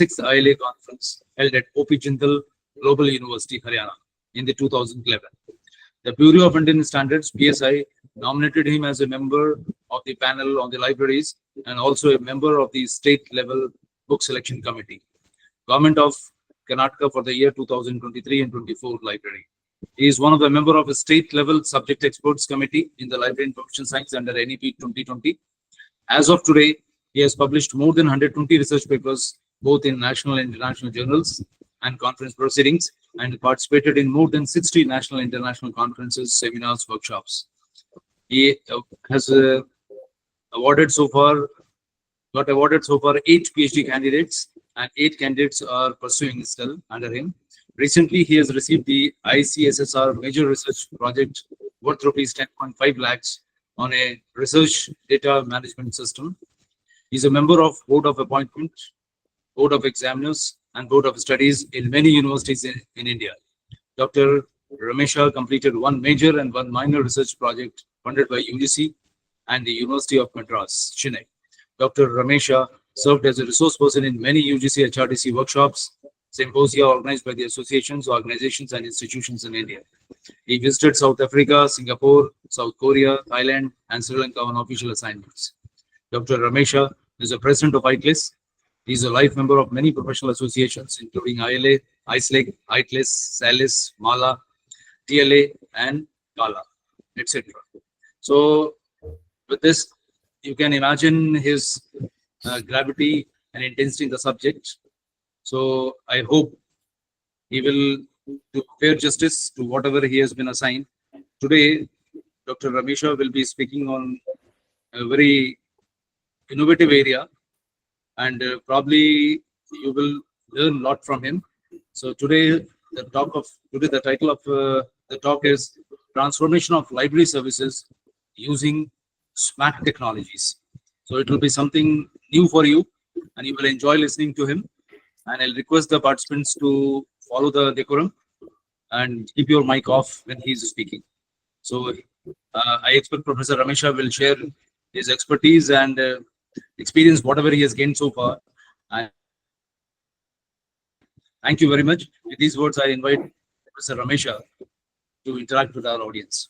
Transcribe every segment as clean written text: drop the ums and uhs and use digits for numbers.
6th ILA conference held at OP Jindal Global University, Haryana in the 2011. The Bureau of Indian Standards, BSI, nominated him as a member of the panel on the libraries and also a member of the state-level book selection committee. Government of Karnataka for the year 2023 and 24 library. He is one of the member of a state-level subject experts committee in the Library Information Science under NEP 2020. As of today, he has published more than 120 research papers, both in national and international journals and conference proceedings, and participated in more than 60 national and international conferences, seminars, workshops. He has got awarded so far 8 PhD candidates, and 8 candidates are pursuing still under him. Recently, he has received the ICSSR major research project worth rupees 10.5 lakhs on a research data management system. He is a member of Board of Appointment, Board of Examiners, and Board of Studies in many universities in India. Dr. Ramesha completed 1 major and 1 minor research project funded by UGC and the University of Madras, Chennai. Dr. Ramesha served as a resource person in many UGC HRDC workshops, symposia organized by the associations, organizations, and institutions in India. He visited South Africa, Singapore, South Korea, Thailand, and Sri Lanka on official assignments. Dr. Ramesha is the president of ITLISc. He is a life member of many professional associations, including ILA, ISLIC, ITLISc, SALIS, MALA, TLA, and GALA, etc. So, with this, you can imagine his gravity and intensity in the subject. So, I hope he will do fair justice to whatever he has been assigned. Today, Dr. Ramesha will be speaking on a very innovative area, and probably you will learn a lot from him. So today, the title of the talk is Transformation of Library Services Using Smart Technologies. So it will be something new for you, and you will enjoy listening to him. And I'll request the participants to follow the decorum and keep your mic off when he is speaking. So I expect Professor Ramesha will share his expertise and experience, whatever he has gained so far. And thank you very much. With these words, I invite Professor Ramesha to interact with our audience.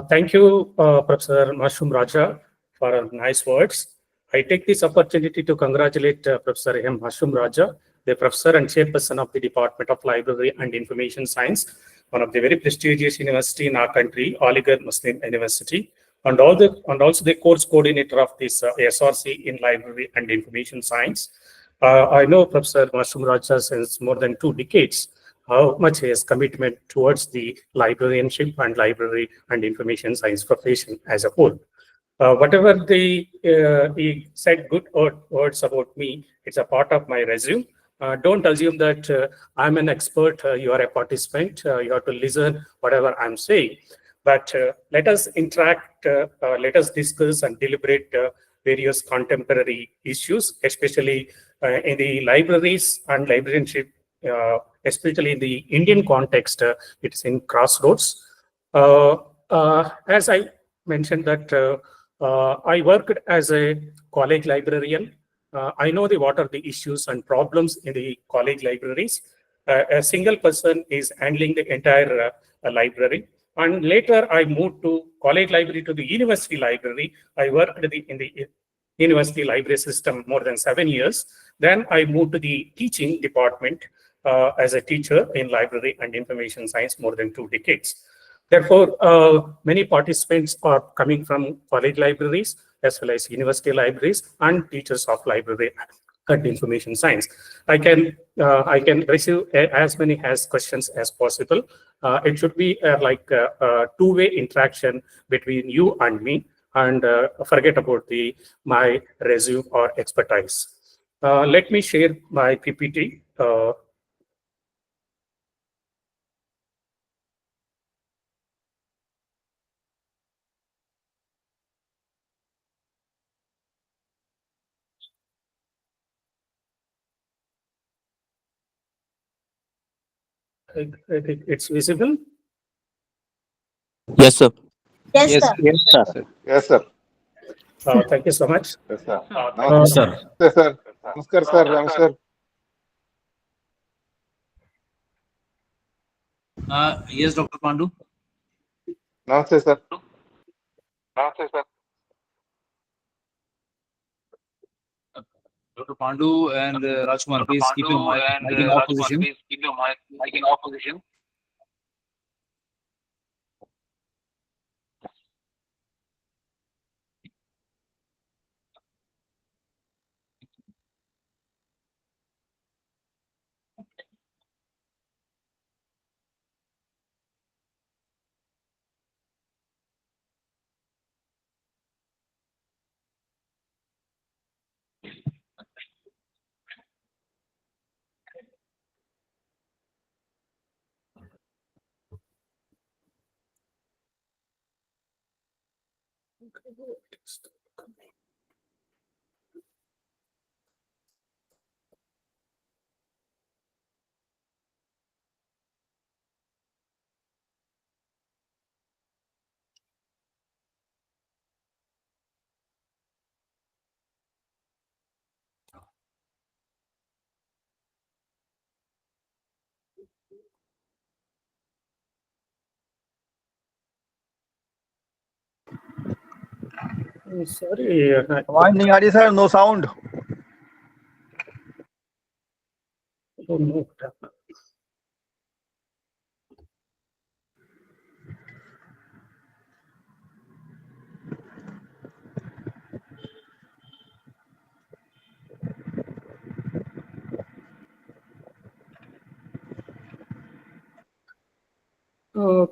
Thank you, Professor Mushroom Raja, for nice words. I take this opportunity to congratulate Professor M. Mushroom Raja, the professor and chairperson of the Department of Library and Information Science, one of the very prestigious university in our country, Aligarh Muslim University, and also the course coordinator of this SRC in Library and Information Science. I know Professor Mushroom Raja since more than 2 decades, how much his commitment towards the librarianship and library and information science profession as a whole. Whatever he said good words about me, it's a part of my resume. Don't assume that I'm an expert, you are a participant, you have to listen whatever I'm saying. But let us interact, let us discuss and deliberate various contemporary issues, especially in the libraries and librarianship, especially in the Indian context, it is in crossroads. As I mentioned that I worked as a college librarian. I know what are the issues and problems in the college libraries. A single person is handling the entire library. And later I moved to college library to the university library. I worked in the university library system more than 7 years. Then I moved to the teaching department as a teacher in library and information science more than 2 decades. Therefore, many participants are coming from college libraries as well as university libraries and teachers of library and information science. I can receive as many questions as possible. It should be like a two-way interaction between you and me, and forget about my resume or expertise. Let me share my PPT. I think it's visible. Yes, sir. Yes, sir. Yes, sir. Yes, sir. Thank you so much. Yes, sir. Yes, sir. Yes, sir. Namaskar, sir. Namaskar. Yes, Dr. Pandu. Namaste, sir. Dr. Pandu and Rajkumar, please keep your mic in off position. Sorry, Why Nihari, sir? No sound. don't know what happened.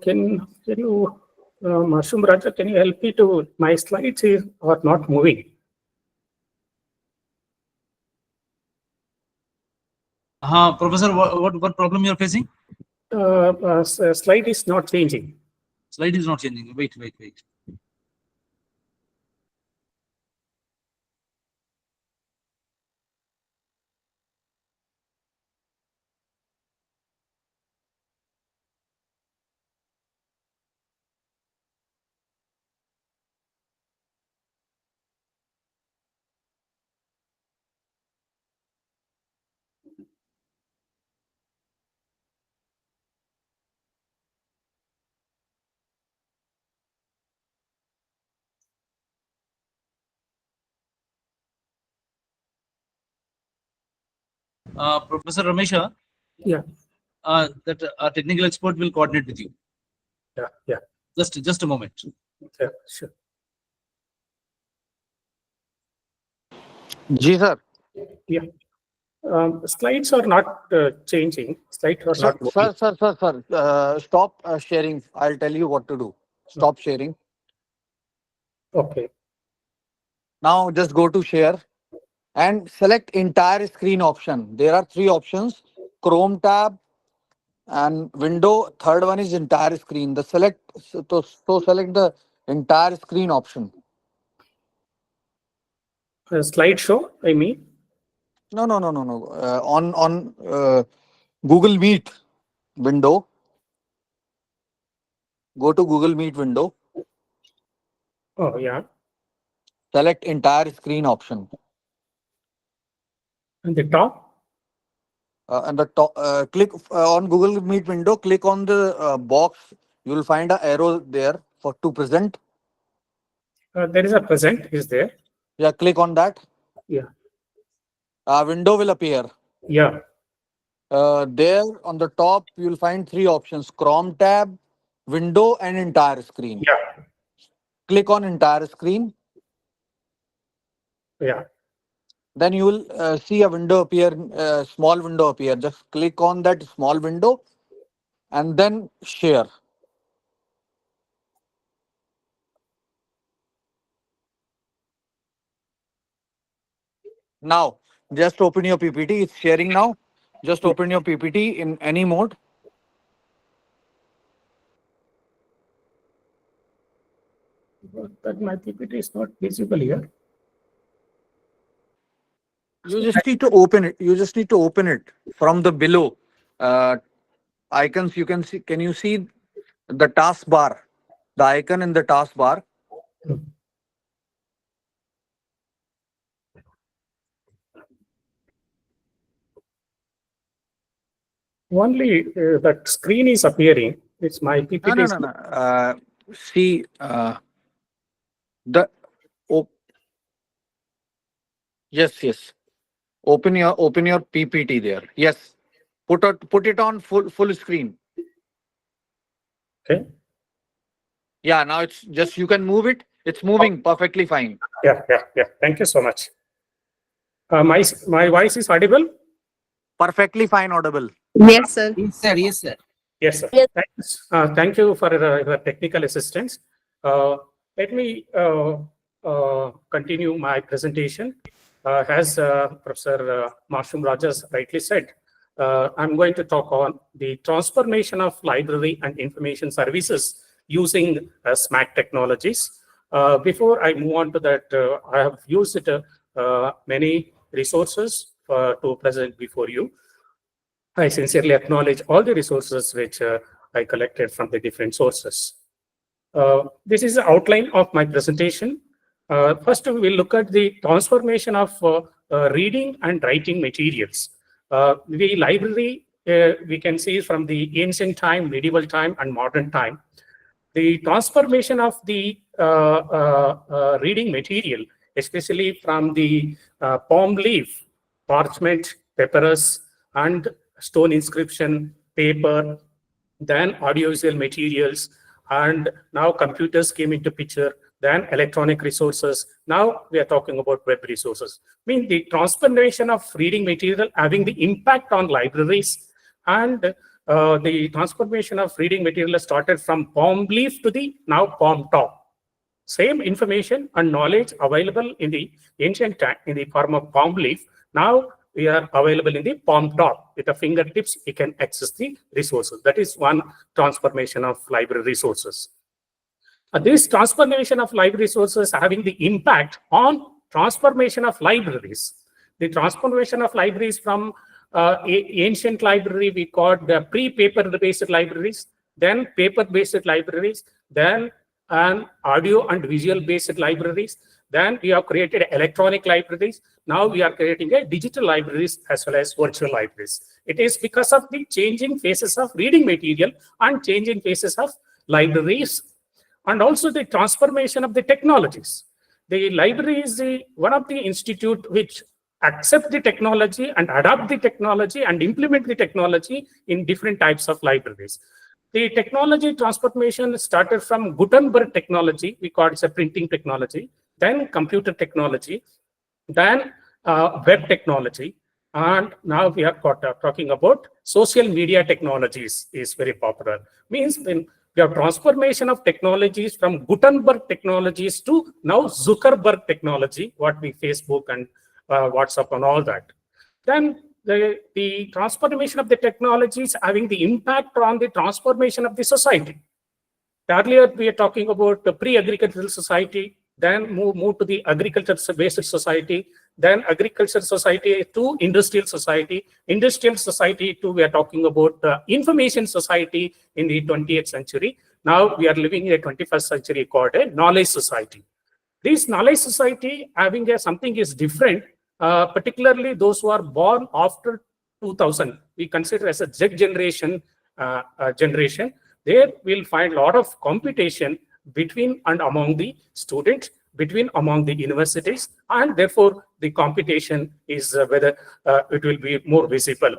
Can you, Mashum Raja, can you help me to, my slides are not moving. Professor, what problem you are facing? Slide is not changing. Slide is not changing. Wait. Professor Ramesha, Yeah, that technical expert will coordinate with you. yeah, Just a moment. yeah, sure. Ji, sir. Yeah. Slides are not changing. Slides are not moving. Sir. Stop sharing. I'll tell you what to do. Stop sharing. Okay. Now just go to share and select entire screen option. There are three options: Chrome tab and window. Third one is entire screen. So select the entire screen option. Slideshow, I mean. No. On Google Meet window. Go to Google Meet window. Oh, yeah. Select entire screen option. And the top. And the top, click on Google Meet window. Click on the box. You will find a arrow there for to present. There is a present, is there? Yeah, click on that. Yeah. Window will appear. Yeah. There on the top, you will find three options: Chrome tab, window, and entire screen. Yeah. Click on entire screen. Yeah. Then you will see a window appear, small window appear. Just click on that small window and then share. Now, just open your PPT. It's sharing now. Just open your PPT in any mode. But my PPT is not visible here. You just need to open it. You just need to open it from the below icons. You can see. Can you see the taskbar? The icon in the taskbar. Only that screen is appearing. It's my No, PPT. no, no, no. See, the op yes, yes. Open your PPT there. Yes. Put it on full screen. Okay. Yeah, now it's just you can move it. It's moving perfectly fine. Yeah. Thank you so much. My voice is audible? Perfectly fine, audible. Yes, sir. Yes, sir. Yes, sir. Yes, sir. Yes. Thanks. Thank you for the technical assistance. Let me continue my presentation. As Professor Mashum Rajas rightly said, I'm going to talk on the transformation of library and information services using SMAC technologies. Before I move on to that, I have used many resources to present before you. I sincerely acknowledge all the resources which I collected from the different sources. This is the outline of my presentation. First, we'll look at the transformation of reading and writing materials. The library, we can see from the ancient time, medieval time, and modern time. The transformation of the reading material, especially from the palm leaf, parchment, papyrus, and stone inscription, paper, then audiovisual materials, and now computers came into picture, then electronic resources. Now we are talking about web resources. I mean, the transformation of reading material having the impact on libraries, and the transformation of reading material started from palm leaf to the now palm top. Same information and knowledge available in the ancient time in the form of palm leaf. Now we are available in the palm top. With the fingertips, we can access the resources. That is one transformation of library resources. This transformation of library resources having the impact on transformation of libraries. The transformation of libraries from ancient library, we called the pre-paper-based libraries, then paper-based libraries, then audio and visual-based libraries. Then we have created electronic libraries. Now we are creating a digital libraries as well as virtual libraries. It is because of the changing phases of reading material and changing phases of libraries, and also the transformation of the technologies. The library is one of the institute which accept the technology and adopt the technology and implement the technology in different types of libraries. The technology transformation started from Gutenberg technology, we call it a printing technology, then computer technology, then web technology, and now we are talking about social media technologies is very popular. Means when we have transformation of technologies from Gutenberg technologies to now Zuckerberg technology, what we Facebook and WhatsApp and all that. Then the transformation of the technologies having the impact on the transformation of the society. Earlier, we are talking about the pre-agricultural society, then move to the agriculture-based society, then agriculture society to industrial society to we are talking about information society in the 20th century. Now we are living in a 21st century called a knowledge society. This knowledge society having something is different, particularly those who are born after 2000, we consider as a Z generation. There we'll find a lot of competition between and among the students, between among the universities, and therefore the competition is whether it will be more visible.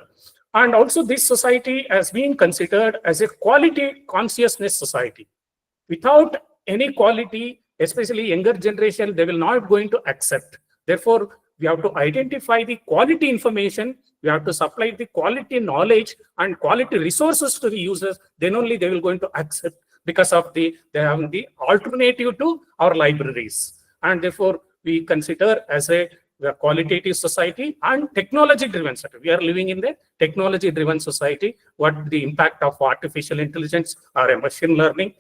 And also this society has been considered as a quality consciousness society. Without any quality, especially younger generation, they will not going to accept. Therefore, we have to identify the quality information, we have to supply the quality knowledge and quality resources to the users, then only they will going to accept, because of they have the alternative to our libraries. And therefore, we consider as a qualitative society and technology-driven society. We are living in the technology-driven society. What the impact of artificial intelligence or machine learning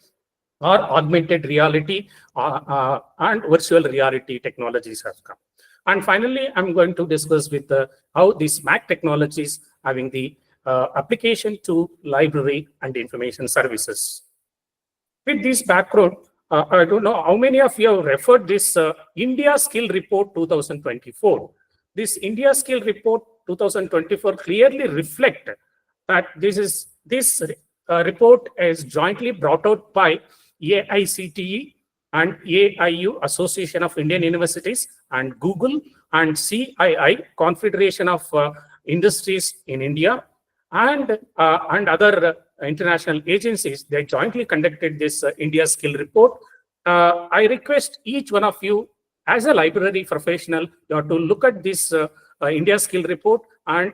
or augmented reality and virtual reality technologies have come. And finally, I'm going to discuss with how these SMAC technologies having the application to library and information services. With this background, I don't know how many of you have referred this India Skill Report 2024. This India Skill Report 2024 clearly reflect that this report is jointly brought out by AICTE and AIU, Association of Indian Universities, and Google and CII, Confederation of Industries in India, and other international agencies. They jointly conducted this India Skill Report. I request each one of you, as a library professional, you have to look at this India Skill Report and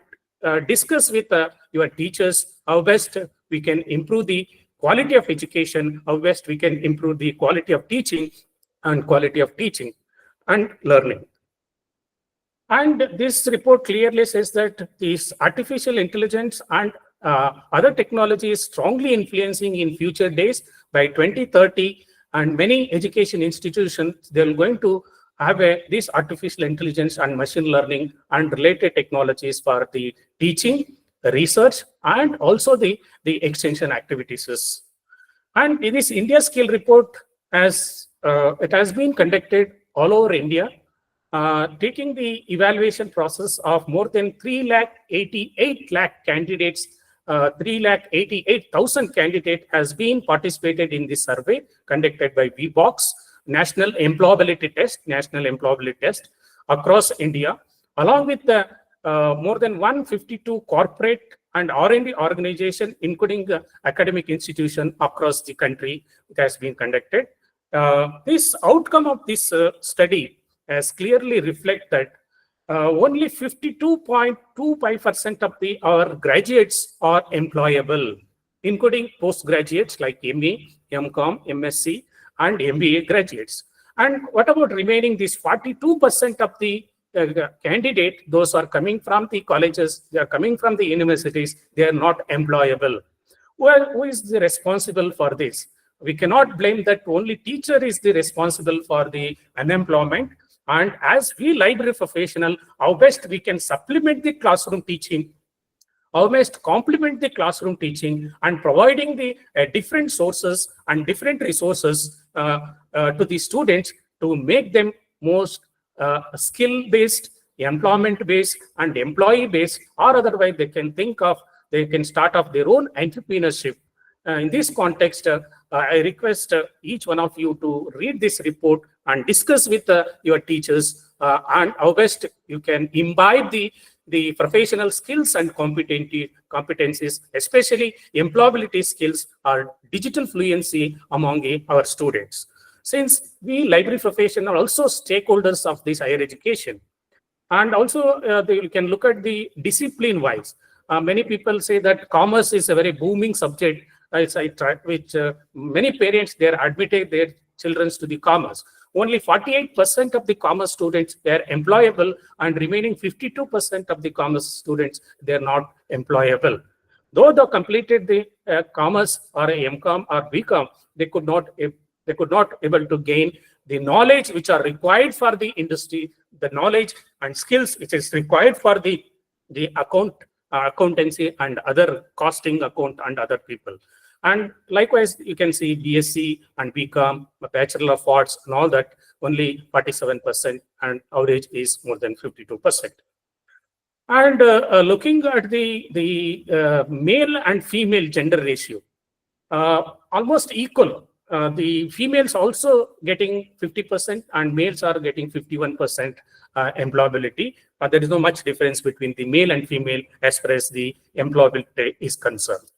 discuss with your teachers how best we can improve the quality of education, how best we can improve the quality of teaching and learning. And this report clearly says that this artificial intelligence and other technology is strongly influencing in future days. By 2030, and many education institutions, they're going to have this artificial intelligence and machine learning and related technologies for the teaching, the research, and also the extension activities. And in this India Skill Report, it has been conducted all over India, taking the evaluation process of more than 3,88,000 candidates. 3,88,000 candidates has been participated in this survey conducted by VBox, National Employability Test across India, along with the more than 152 corporate and R&D organization, including the academic institution across the country. It has been conducted. This outcome of this study has clearly reflected that only 52.25% of our graduates are employable, including postgraduates like MA, MCom, MSc, and MBA graduates. And what about remaining this 42% of the candidate, those are coming from the colleges, they are coming from the universities, they are not employable. Well, who is the responsible for this? We cannot blame that only teacher is the responsible for the unemployment. And as we library professional, how best we can supplement the classroom teaching, how best complement the classroom teaching, and providing the different sources and different resources to the students to make them most skill-based, employment-based, and employee-based, or otherwise they can start off their own entrepreneurship. In this context, I request each one of you to read this report and discuss with your teachers and how best you can imbibe the professional skills and competencies, especially employability skills or digital fluency among our students. Since we library professionals are also stakeholders of this higher education, and also you can look at the discipline-wise. Many people say that commerce is a very booming subject, which many parents, they are admitting their children to the commerce. Only 48% of the commerce students, they are employable, and remaining 52% of the commerce students, they are not employable. Though they completed the commerce or a MCom or BCom, they could not able to gain the knowledge which are required for the industry, the knowledge and skills which is required for the accountancy and other costing account and other people. And likewise, you can see BSc and BCom, Bachelor of Arts, and all that, only 47%, and average is more than 52%. And looking at the male and female gender ratio, almost equal. The females also getting 50%, and males are getting 51% employability. There is no much difference between the male and female as far as the employability is concerned.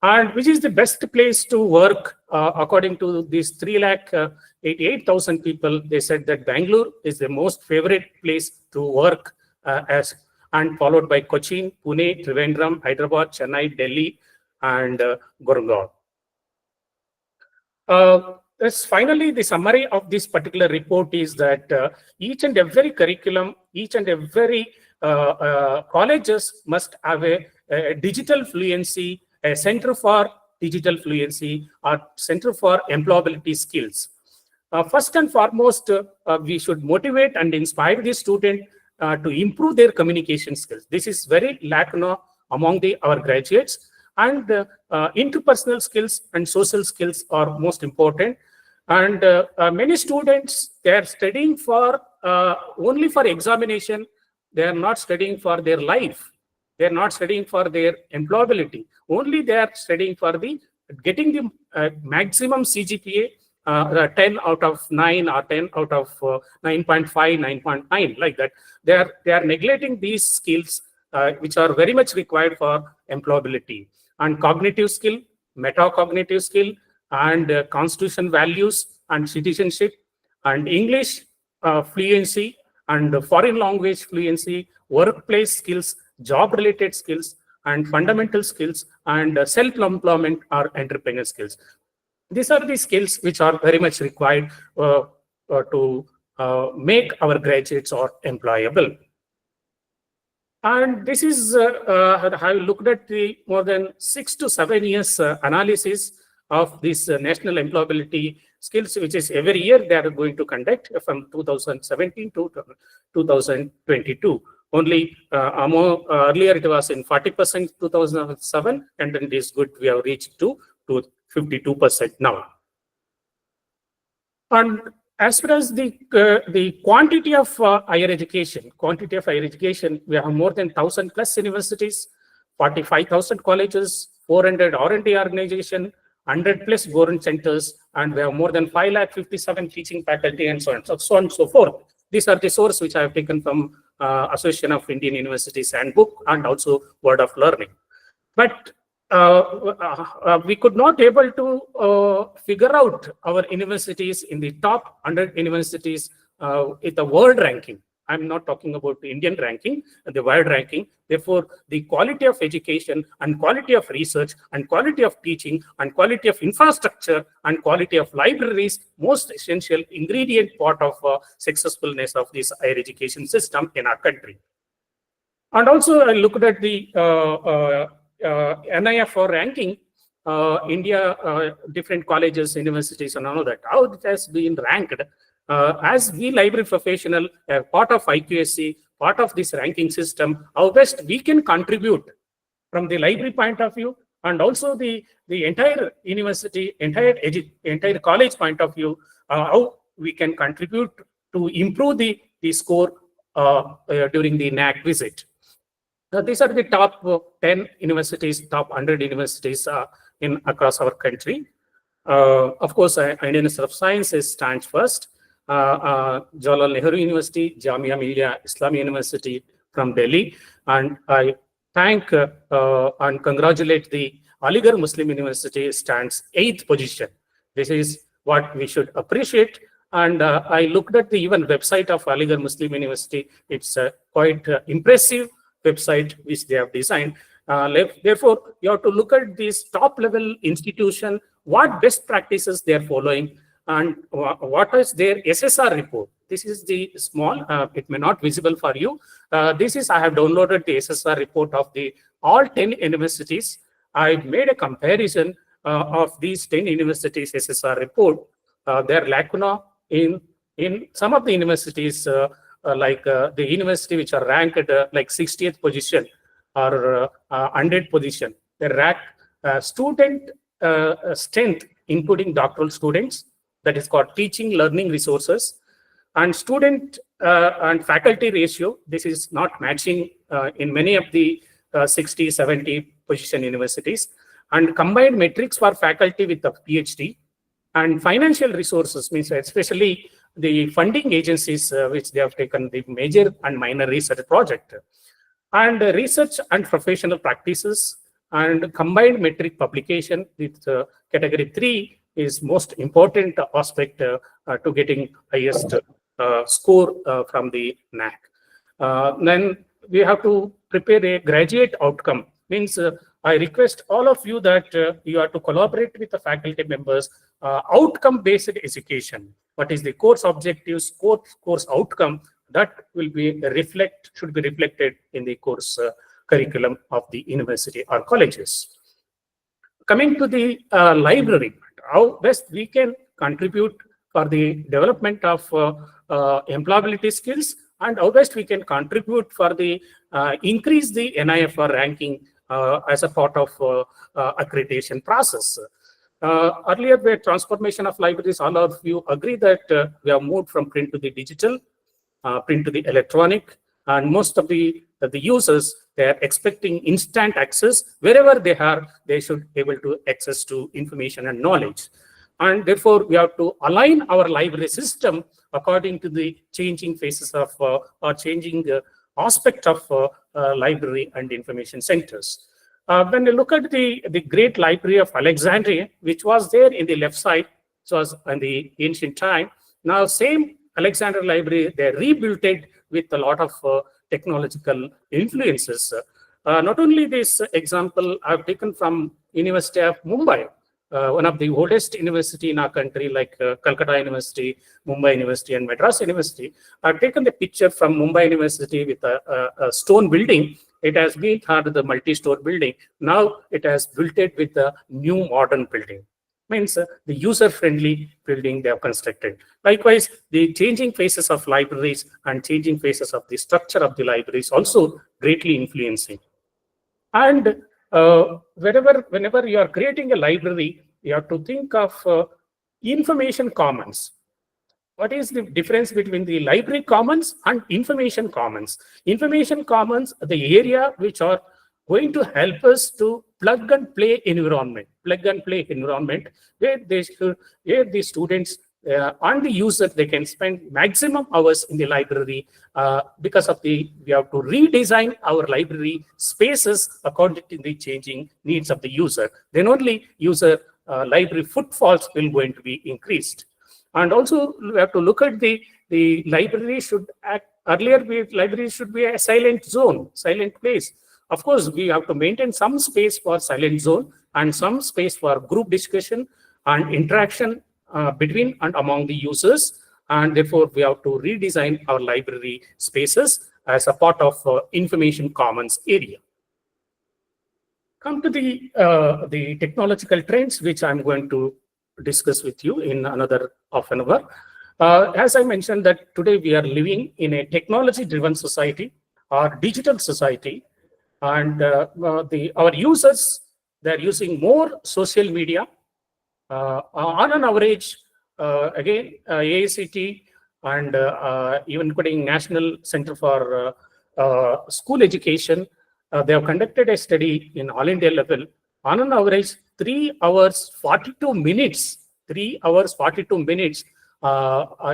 And which is the best place to work? According to these 3,88,000 people, they said that Bangalore is the most favorite place to work, and followed by Cochin, Pune, Trivandrum, Hyderabad, Chennai, Delhi, and Gurgaon. Finally, the summary of this particular report is that each and every curriculum, each and every colleges must have a digital fluency, a center for digital fluency, or center for employability skills. First and foremost, we should motivate and inspire the student to improve their communication skills. This is very lacking among our graduates, and interpersonal skills and social skills are most important. And many students, they are studying for only for examination. They are not studying for their life. They're not studying for their employability. Only they are studying for the getting the maximum CGPA, 10 out of 9 or 10 out of 9.5, 9.9, like that. They are neglecting these skills which are very much required for employability. And cognitive skill, metacognitive skill, and constitution values and citizenship, and English fluency, and foreign language fluency, workplace skills, job-related skills, and fundamental skills, and self-employment or entrepreneur skills. These are the skills which are very much required to make our graduates or employable. And this is, I looked at the more than 6 to 7 years analysis of this national employability skills, which is every year they are going to conduct from 2017 to 2022. Only earlier it was in 40% 2007, and then it is good we have reached to 52% now. And as far as the quantity of higher education, we have more than 1,000 plus universities, 45,000 colleges, 400 R&D organization, 100 plus government centers, and we have more than 557 teaching faculty, and so on and so forth. These are the sources which I have taken from Association of Indian Universities Handbook and also Word of Learning. But we could not able to figure out our universities in the top 100 universities with the world ranking. I'm not talking about the Indian ranking, the world ranking. Therefore, the quality of education and quality of research and quality of teaching and quality of infrastructure and quality of libraries, most essential ingredient part of successfulness of this higher education system in our country. And also, I looked at the NIFR ranking, India, different colleges, universities, and all of that, how it has been ranked. As we library professional, part of IQSC, part of this ranking system, how best we can contribute from the library point of view, and also the entire university, entire college point of view, how we can contribute to improve the score during the NAC visit. These are the top 10 universities, top 100 universities across our country. Of course, Indian Institute of Sciences stands first. Jawaharlal Nehru University, Jamia Millia Islamia University from Delhi, and I thank and congratulate the Aligarh Muslim University stands 8th position. This is what we should appreciate. And I looked at the even website of Aligarh Muslim University. It's quite impressive website which they have designed. Therefore, you have to look at this top level institution, what best practices they are following, and what is their SSR report. This is the small, it may not visible for you. This is, I have downloaded the SSR report of the all 10 universities. I made a comparison of these 10 universities SSR report. Their lacuna in some of the universities, like the university which are ranked like 60th position or 100th position. They rank student strength, including doctoral students, that is called teaching learning resources, and student and faculty ratio. This is not matching in many of the 60, 70 position universities, and combined metrics for faculty with a PhD, and financial resources, means especially the funding agencies which they have taken the major and minor research project, and research and professional practices, and combined metric publication with category 3 is most important aspect to getting highest score from the NAC. Then we have to prepare a graduate outcome. Means I request all of you that you have to collaborate with the faculty members. Outcome-based education. What is the course objectives, course outcome, that will be should be reflected in the course curriculum of the university or colleges. Coming to the library, how best we can contribute for the development of employability skills, and how best we can contribute for the increase the NIFR ranking as a part of accreditation process. Earlier, the transformation of libraries, all of you agree that we have moved from print to the digital, print to the electronic, and most of the users, they are expecting instant access. Wherever they are, they should be able to access to information and knowledge. And therefore, we have to align our library system according to the changing phases of or changing aspect of library and information centers. When you look at the Great Library of Alexandria, which was there in the left side, so was in the ancient time. Now, same Alexandria Library, they rebuilt it with a lot of technological influences. Not only this example I've taken from University of Mumbai, one of the oldest university in our country, like Calcutta University, Mumbai University, and Madras University. I've taken the picture from Mumbai University with a stone building. It has been had the multi-store building. Now it has built it with a new modern building. Means the user-friendly building they have constructed. Likewise, the changing phases of libraries and changing phases of the structure of the libraries also greatly influencing. And whenever you are creating a library, you have to think of information commons. What is the difference between the library commons and information commons? Information commons are the area which are going to help us to plug and play environment, where the students and the user, they can spend maximum hours in the library because of we have to redesign our library spaces according to the changing needs of the user. Then only user library footfalls will going to be increased. And also we have to look at the library should act, library should be a silent zone, silent place. Of course, we have to maintain some space for silent zone and some space for group discussion and interaction between and among the users, and therefore we have to redesign our library spaces as a part of information commons area. Come to the technological trends, which I'm going to discuss with you in another half an hour. As I mentioned that today we are living in a technology-driven society or digital society, and our users, they're using more social media. On an average, again, AICT and even putting National Center for School Education, they have conducted a study in all India level. On an average, 3 hours 42 minutes,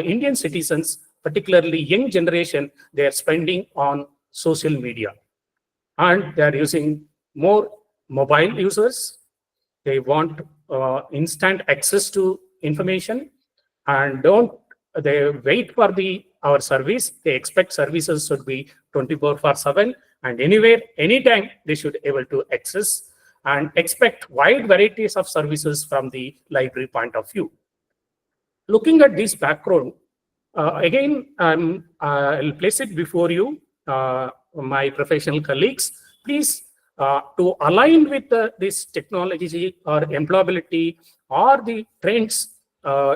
Indian citizens, particularly young generation, they are spending on social media. And they are using more mobile users. They want instant access to information, and they wait for our service. They expect services should be 24/7, and anywhere, anytime they should able to access and expect wide varieties of services from the library point of view. Looking at this background, again, I'll place it before you, my professional colleagues. Please, to align with this technology or employability or the trends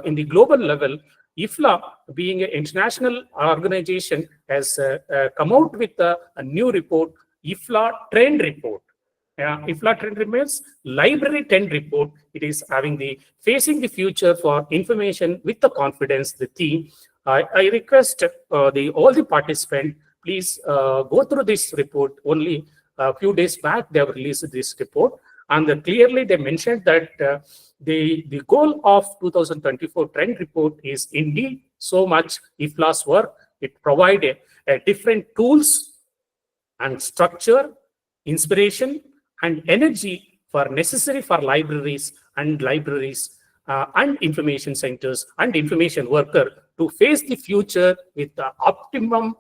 in the global level, IFLA, being an international organization, has come out with a new report, IFLA Trend Report. IFLA Trend remains Library Trend Report. It is having the Facing the Future for Information with the Confidence, the theme. I request all the participants, please go through this report. Only a few days back, they have released this report. And clearly, they mentioned that the goal of 2024 Trend Report is indeed so much IFLA's work. It provides different tools and structure, inspiration, and energy for necessary for libraries and information centers and information worker to face the future with the optimum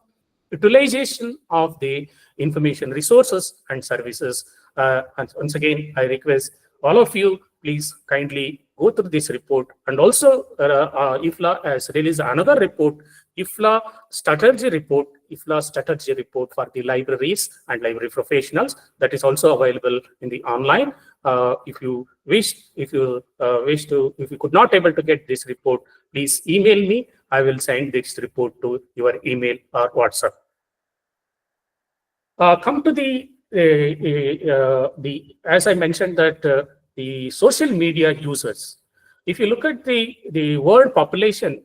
utilization of the information resources and services. And once again, I request all of you, please kindly go through this report. And also, IFLA has released another report, IFLA Strategy Report for the libraries and library professionals. That is also available in the online. If you could not able to get this report, please email me. I will send this report to your email or WhatsApp. Come to as I mentioned that the social media users. If you look at the world population,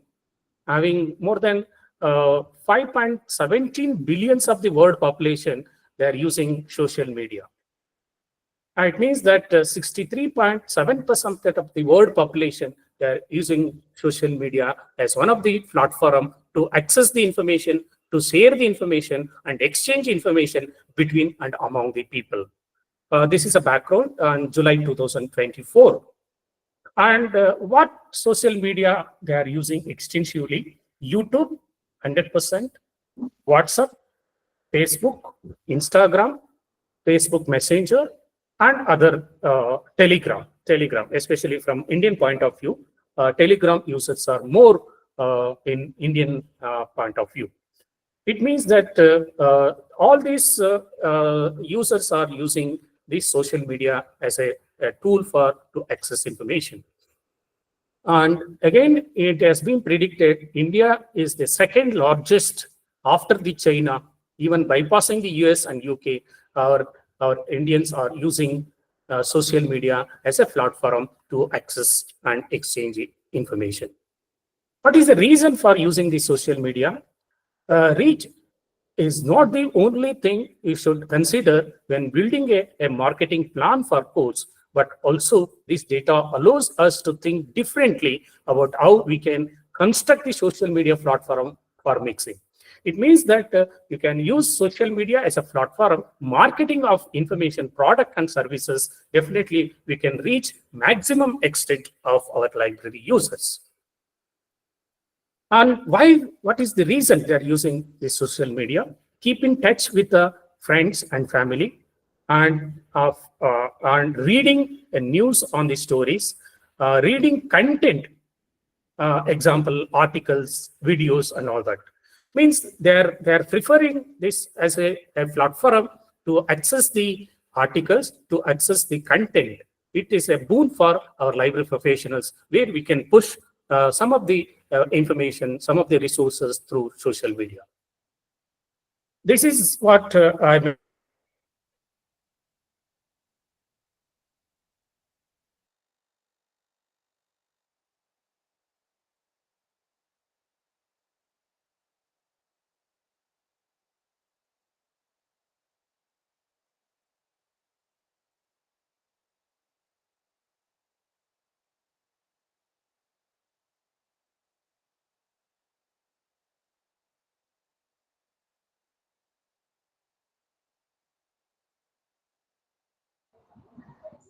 having more than 5.17 billions of the world population, they are using social media. It means that 63.7% of the world population, they are using social media as one of the platform to access the information, to share the information, and exchange information between and among the people. This is a background on July 2024. And what social media they are using extensively? YouTube, 100%, WhatsApp, Facebook, Instagram, Facebook Messenger, and other Telegram, especially from Indian point of view. Telegram users are more in Indian point of view. It means that all these users are using this social media as a tool for to access information. And again, it has been predicted India is the second largest after the China, even bypassing the US and UK. Our Indians are using social media as a platform to access and exchange information. What is the reason for using the social media? Reach is not the only thing you should consider when building a marketing plan for course, but also this data allows us to think differently about how we can construct the social media platform for mixing. It means that you can use social media as a platform, marketing of information, product and services. Definitely, we can reach maximum extent of our library users. And why? What is the reason they are using the social media? Keep in touch with the friends and family, and reading news on the stories, reading content, example articles, videos, and all that. Means they're preferring this as a platform to access the articles, to access the content. It is a boon for our library professionals where we can push some of the information, some of the resources through social media. This is what I'm.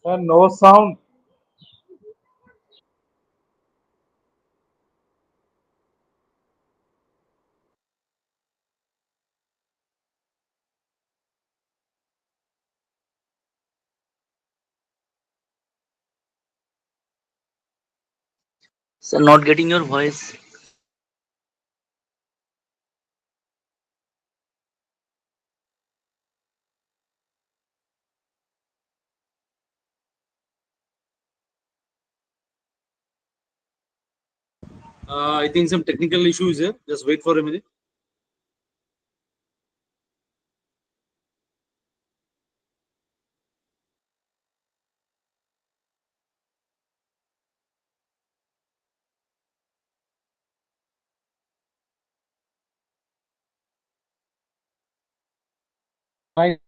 No sound. Sir, not getting your voice. I think some technical issue is here. Just wait for a minute. Hi.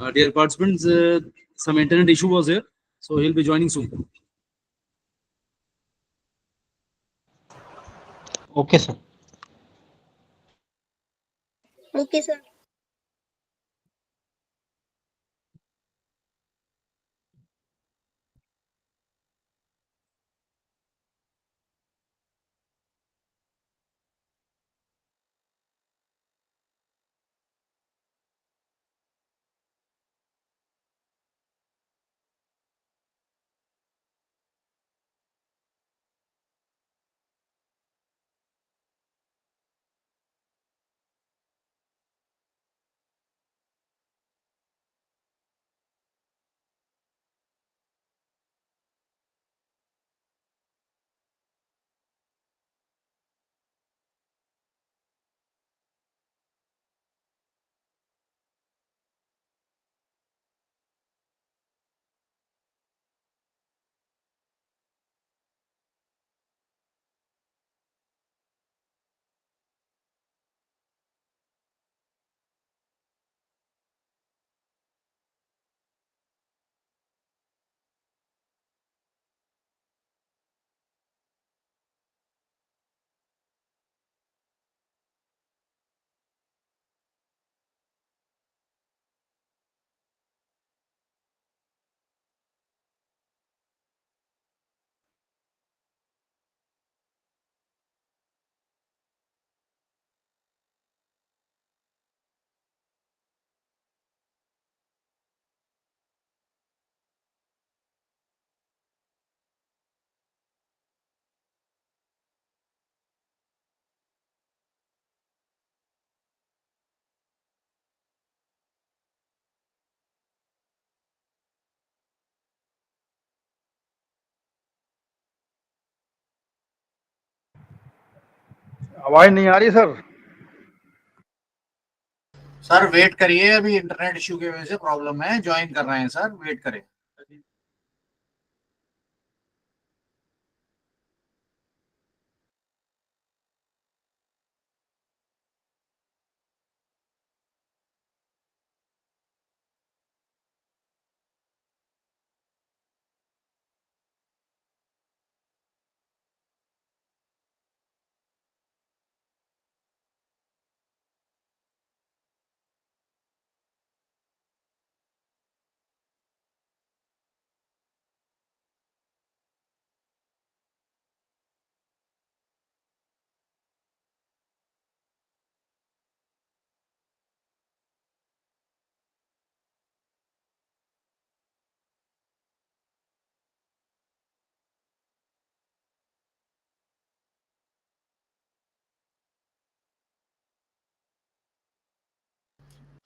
Dear participants, some internet issue was there, so he'll be joining soon. Okay, sir. Okay, sir. आवाज नहीं आ रही sir. Sir wait करिए, अभी internet issue की वजह से problem है, join कर रहे हैं सर, वेट करें।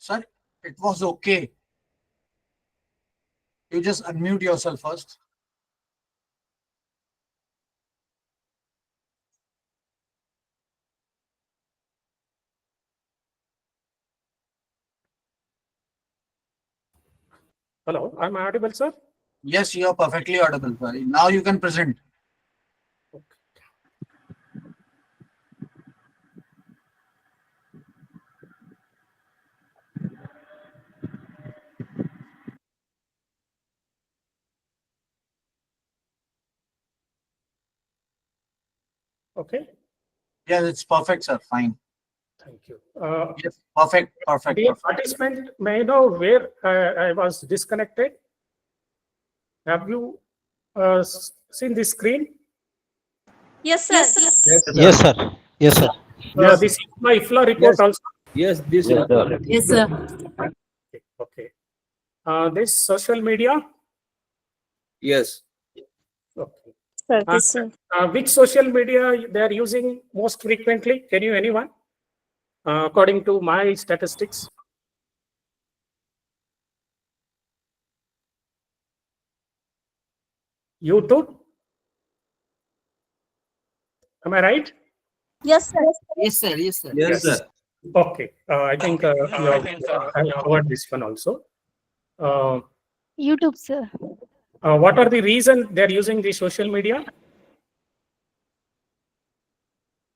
Sir, it was okay. You just unmute yourself first. Hello, I'm audible, sir? Yes, you are perfectly audible, sir. Now you can present. Okay, Yes, it's perfect, sir. Fine. thank you. Yes, perfect, perfect, Dear perfect. participant, may I know where I was disconnected? Have you seen the screen? Yes, sir. Yes, sir. Yes, sir. Yes, sir. This is my IFLA report also. Yes, this Yes, sir. Yes, sir. Okay. This social media. yes. Okay. Sir, this, sir. Which social media they are using most frequently? Can you anyone? According to my statistics. YouTube. Am I right? Yes, sir. Yes, sir. Yes, sir. Yes, sir. Okay. I think you have covered this one also. YouTube, sir. What are the reasons they are using the social media?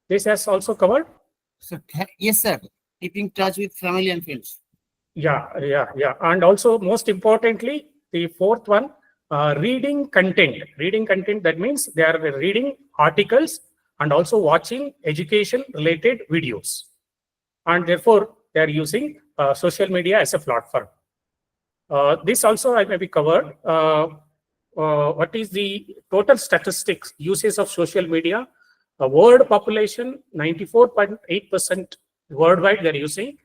This has also covered. So, yes, sir. Keeping touch with family and friends. Yeah. And also, most importantly, the fourth one, reading content. Reading content, that means they are reading articles and also watching education-related videos. And therefore, they are using social media as a platform. This also I may be covered. What is the total statistics usage of social media? World population, 94.8% worldwide they're using,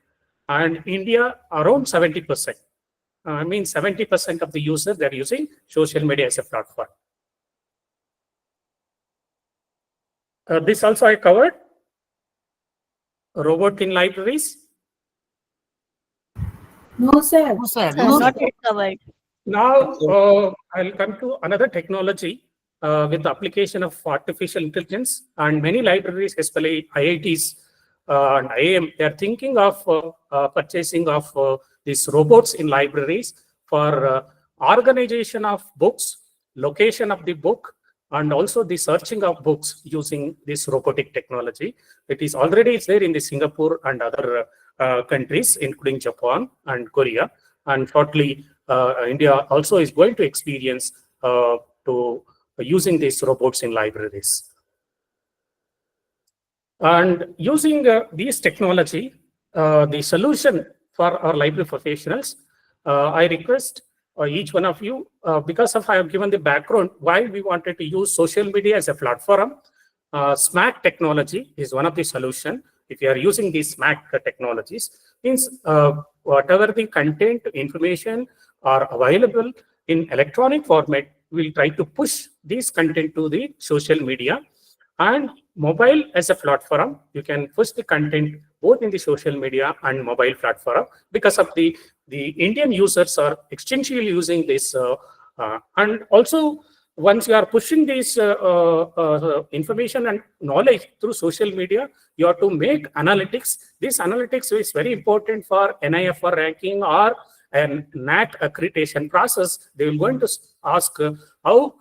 and India around 70%. I mean 70% of the users they're using social media as a platform. This also I covered. Robot in libraries. No, sir. Sir, not yet covered. Now, I'll come to another technology with the application of artificial intelligence, and many libraries, especially IITs and IIM, they are thinking of purchasing of these robots in libraries for organization of books, location of the book, and also the searching of books using this robotic technology. It is already there in the Singapore and other countries, including Japan and Korea, and shortly India also is going to experience to using these robots in libraries. And using these technology, the solution for our library professionals, I request each one of you, because of I have given the background why we wanted to use social media as a platform. SMAC technology is one of the solution. If you are using these SMAC technologies, means whatever the content information are available in electronic format, we'll try to push this content to the social media. And mobile as a platform, you can push the content both in the social media and mobile platform, because of the Indian users are extensively using this. And also, once you are pushing this information and knowledge through social media, you have to make analytics. This analytics is very important for NIFR ranking or an NAT accreditation process. They will going to ask how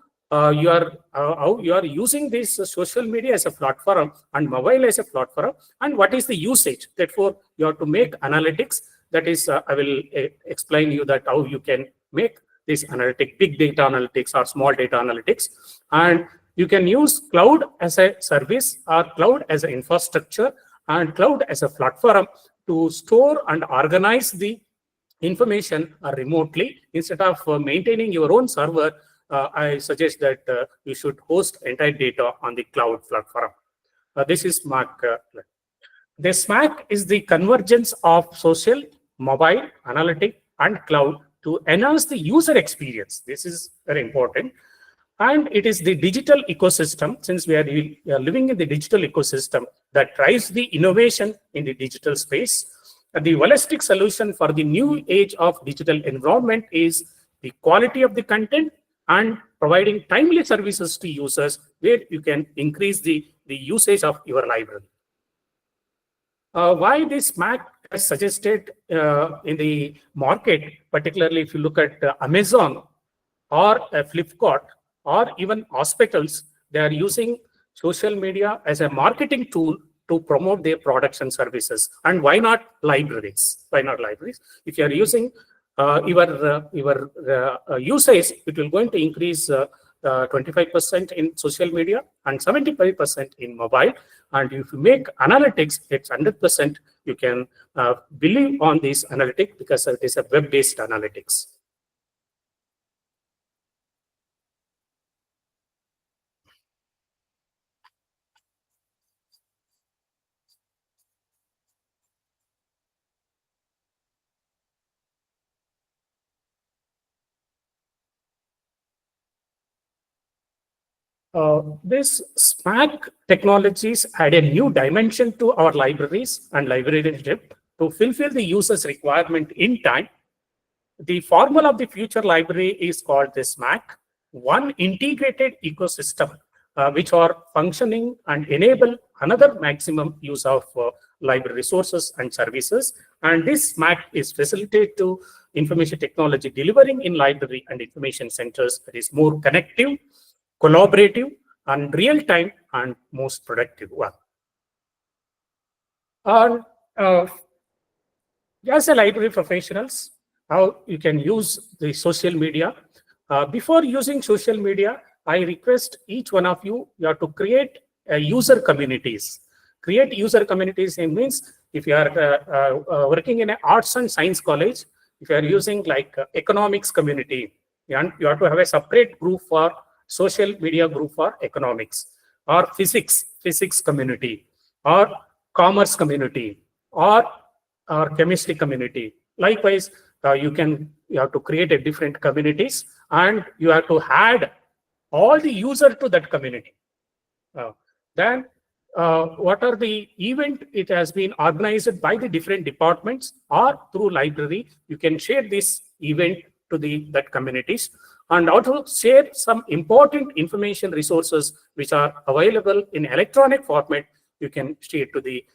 you are using this social media as a platform and mobile as a platform, and what is the usage. Therefore, you have to make analytics. That is, I will explain you that how you can make this analytic, big data analytics or small data analytics. And you can use cloud as a service or cloud as an infrastructure and cloud as a platform to store and organize the information remotely. Instead of maintaining your own server, I suggest that you should host entire data on the cloud platform. This is SMAC. The SMAC is the convergence of social, mobile, analytic, and cloud to enhance the user experience. This is very important. And it is the digital ecosystem, since we are living in the digital ecosystem, that drives the innovation in the digital space. And the holistic solution for the new age of digital environment is the quality of the content and providing timely services to users, where you can increase the usage of your library. Why this SMAC is suggested in the market, particularly if you look at Amazon or Flipkart or even hospitals, they are using social media as a marketing tool to promote their products and services. And why not libraries? Why not libraries? If you are using your usage, it will going to increase 25% in social media and 75% in mobile. And if you make analytics, it's 100%. You can believe on this analytics because it is a web-based analytics. This SMAC technologies add a new dimension to our libraries and librarianship to fulfill the user's requirement in time. The formula of the future library is called the SMAC, one integrated ecosystem which are functioning and enable another maximum use of library resources and services. And this SMAC is facilitated to information technology delivering in library and information centers that is more connective, collaborative, and real-time, and most productive one. And as a library professionals, how you can use the social media. Before using social media, I request each one of you, you have to create user communities. Create user communities, it means if you are working in an arts and science college, if you are using like economics community, and you have to have a separate group for social media group for economics, or physics community, or commerce community, or chemistry community. Likewise, you have to create a different communities, and you have to add all the user to that community. Then what are the event it has been organized by the different departments or through library, you can share this event to that communities, and also share some important information resources which are available in electronic format. You can share to the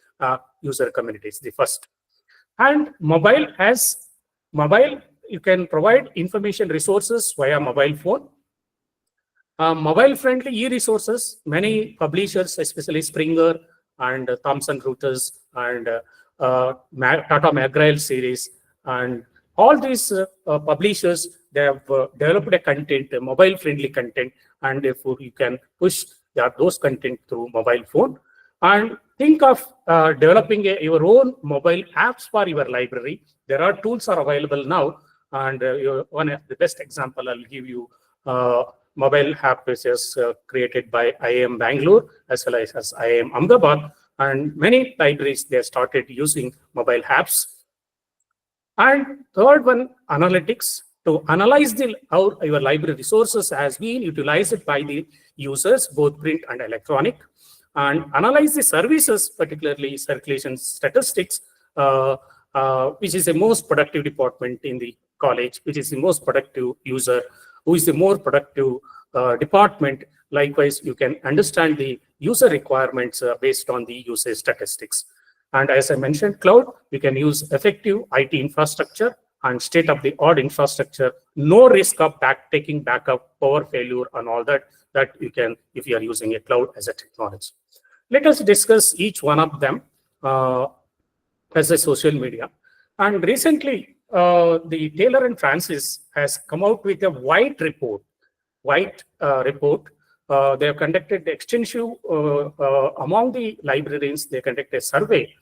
user communities, the first. And mobile, you can provide information resources via mobile phone. Mobile-friendly e-resources, many publishers, especially Springer and Thomson Reuters and Tata McGrail series, and all these publishers, they have developed a content, a mobile-friendly content, and therefore you can push those content through mobile phone. And think of developing your own mobile apps for your library. There are tools are available now, and one of the best example I'll give you. Mobile app which is created by IIM Bangalore as well as IIM Ahmedabad, and many libraries they started using mobile apps. And third one, analytics, to analyze how your library resources has been utilized by the users, both print and electronic, and analyze the services, particularly circulation statistics, which is the most productive department in the college, which is the most productive user, who is the more productive department. Likewise, you can understand the user requirements based on the user statistics. And as I mentioned, cloud, you can use effective IT infrastructure and state-of-the-art infrastructure, no risk of taking backup, power failure, and all that you can if you are using a cloud as a technology. Let us discuss each one of them as a social media. And recently, the Taylor and Francis has come out with a white report. They have conducted extensive among the librarians. They conducted a survey.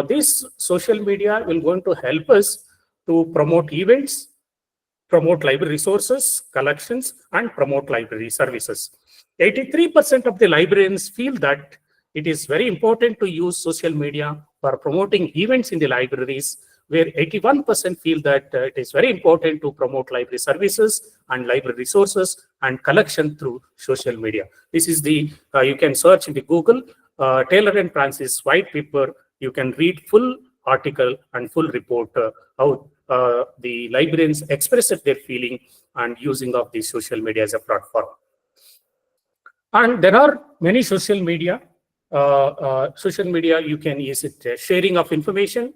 This social media will going to help us to promote events, promote library resources, collections, and promote library services. 83% of the librarians feel that it is very important to use social media for promoting events in the libraries, where 81% feel that it is very important to promote library services and library resources and collection through social media. This is the, you can search in the Google, Taylor and Francis white paper. You can read full article and full report how the librarians expressed their feeling and using of the social media as a platform. And there are many social media. You can use it sharing of information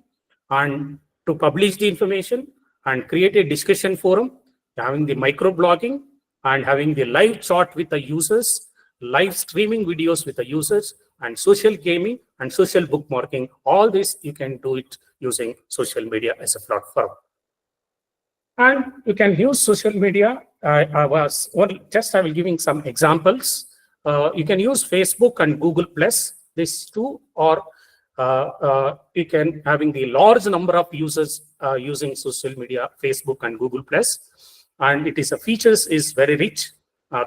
and to publish the information and create a discussion forum, having the microblogging and having the live chat with the users, live streaming videos with the users, and social gaming and social bookmarking. All this you can do it using social media as a platform. And you can use social media. I will giving some examples. You can use Facebook and Google Plus. These two are you can having the large number of users using social media, Facebook and Google Plus, and it is a features is very rich.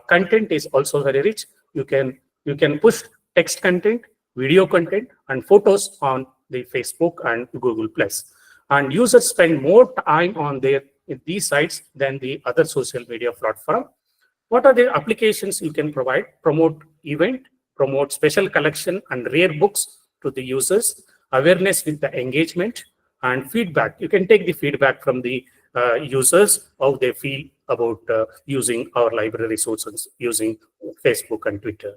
Content is also very rich. You can push text content, video content, and photos on the Facebook and Google Plus. And users spend more time on these sites than the other social media platform. What are the applications you can provide? Promote event, promote special collection and rare books to the users, awareness with the engagement, and feedback. You can take the feedback from the users, how they feel about using our library resources using Facebook and Twitter.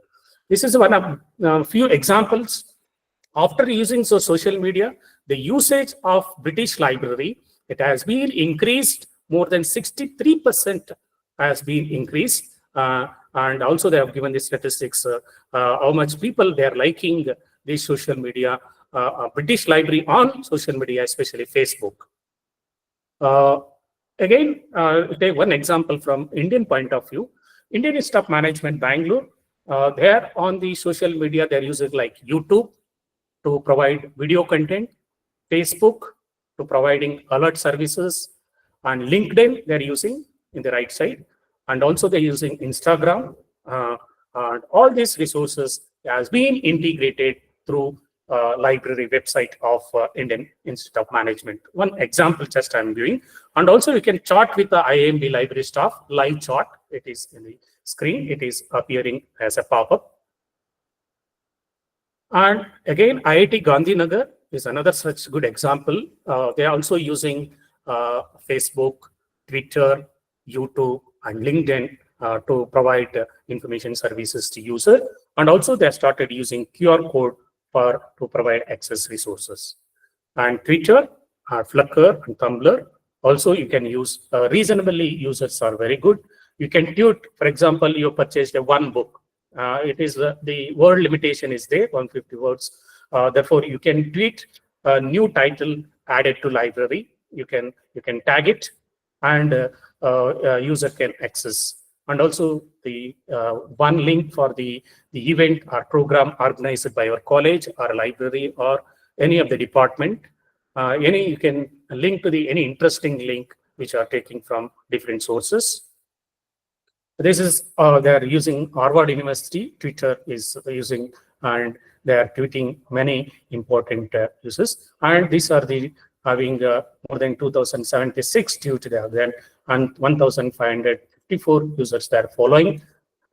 This is one of few examples. After using social media, the usage of British Library, it has been increased more than 63% has been increased. And also they have given the statistics, how much people they are liking the social media a British library on social media, especially Facebook. Again, take one example from Indian point of view. Indian Institute of Management, Bangalore, there on the social media, they're using like YouTube to provide video content, Facebook to providing alert services, and LinkedIn they're using in the right side, and also they're using Instagram. And all these resources has been integrated through library website of Indian Institute of Management. One example just I'm giving. And also you can chat with the IIMB library staff, live chat. It is in the screen. It is appearing as a pop-up. And again, IIT Gandhinagar is another such good example. They are also using Facebook, Twitter, YouTube, and LinkedIn to provide information services to user. And also they started using QR code to provide access resources. And Twitter, Flickr, and Tumblr, also you can use. Reasonably users are very good. You can tweet, for example, you purchased one book. It is the word limitation is there, 150 words. Therefore, you can tweet a new title added to library. You can tag it, and user can access. And also the one link for the event or program organized by your college or library or any of the department. You can link to any interesting link which are taking from different sources. This is they are using Harvard University. Twitter is using, and they are tweeting many important uses. And these are the having more than 2,076 tweets there, and 1,554 users they are following.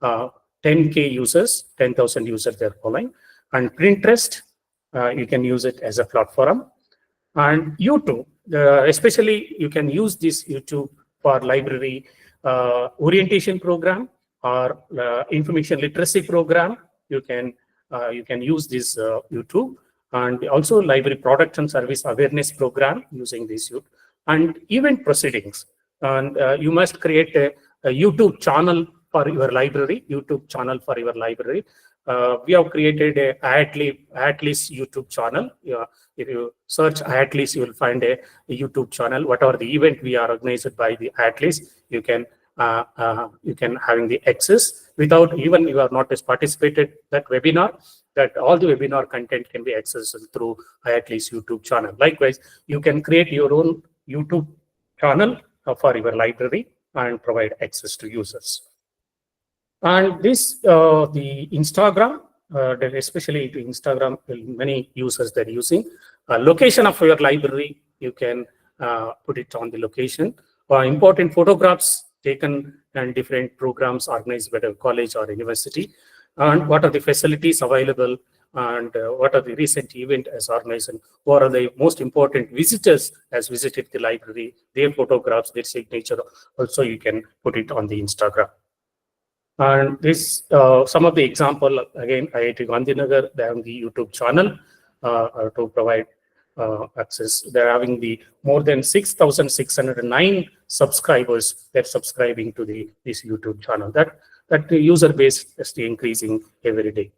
10K users, 10,000 users they are following. And Pinterest, you can use it as a platform. And YouTube, especially you can use this YouTube for library orientation program or information literacy program. You can use this YouTube, and also library product and service awareness program using this YouTube, and event proceedings. And you must create a YouTube channel for your library. YouTube channel for your library. We have created a IITLISc YouTube channel. If you search IITLISc, you will find a YouTube channel. Whatever the event we are organized by the IITLISc, you can having the access without even you have not participated that webinar. That all the webinar content can be accessed through IITLISc YouTube channel. Likewise, you can create your own YouTube channel for your library and provide access to users. And this, the Instagram, especially to Instagram, many users that are using. Location of your library, you can put it on the location. Important photographs taken and different programs organized by the college or university. And what are the facilities available, and what are the recent event as organized, and what are the most important visitors as visited the library, their photographs, their signature. Also, you can put it on the Instagram. And this, some of the example, again, IIT Gandhinagar, they have the YouTube channel to provide access. They're having the more than 6,609 subscribers that subscribing to this YouTube channel. That the user base is increasing every day.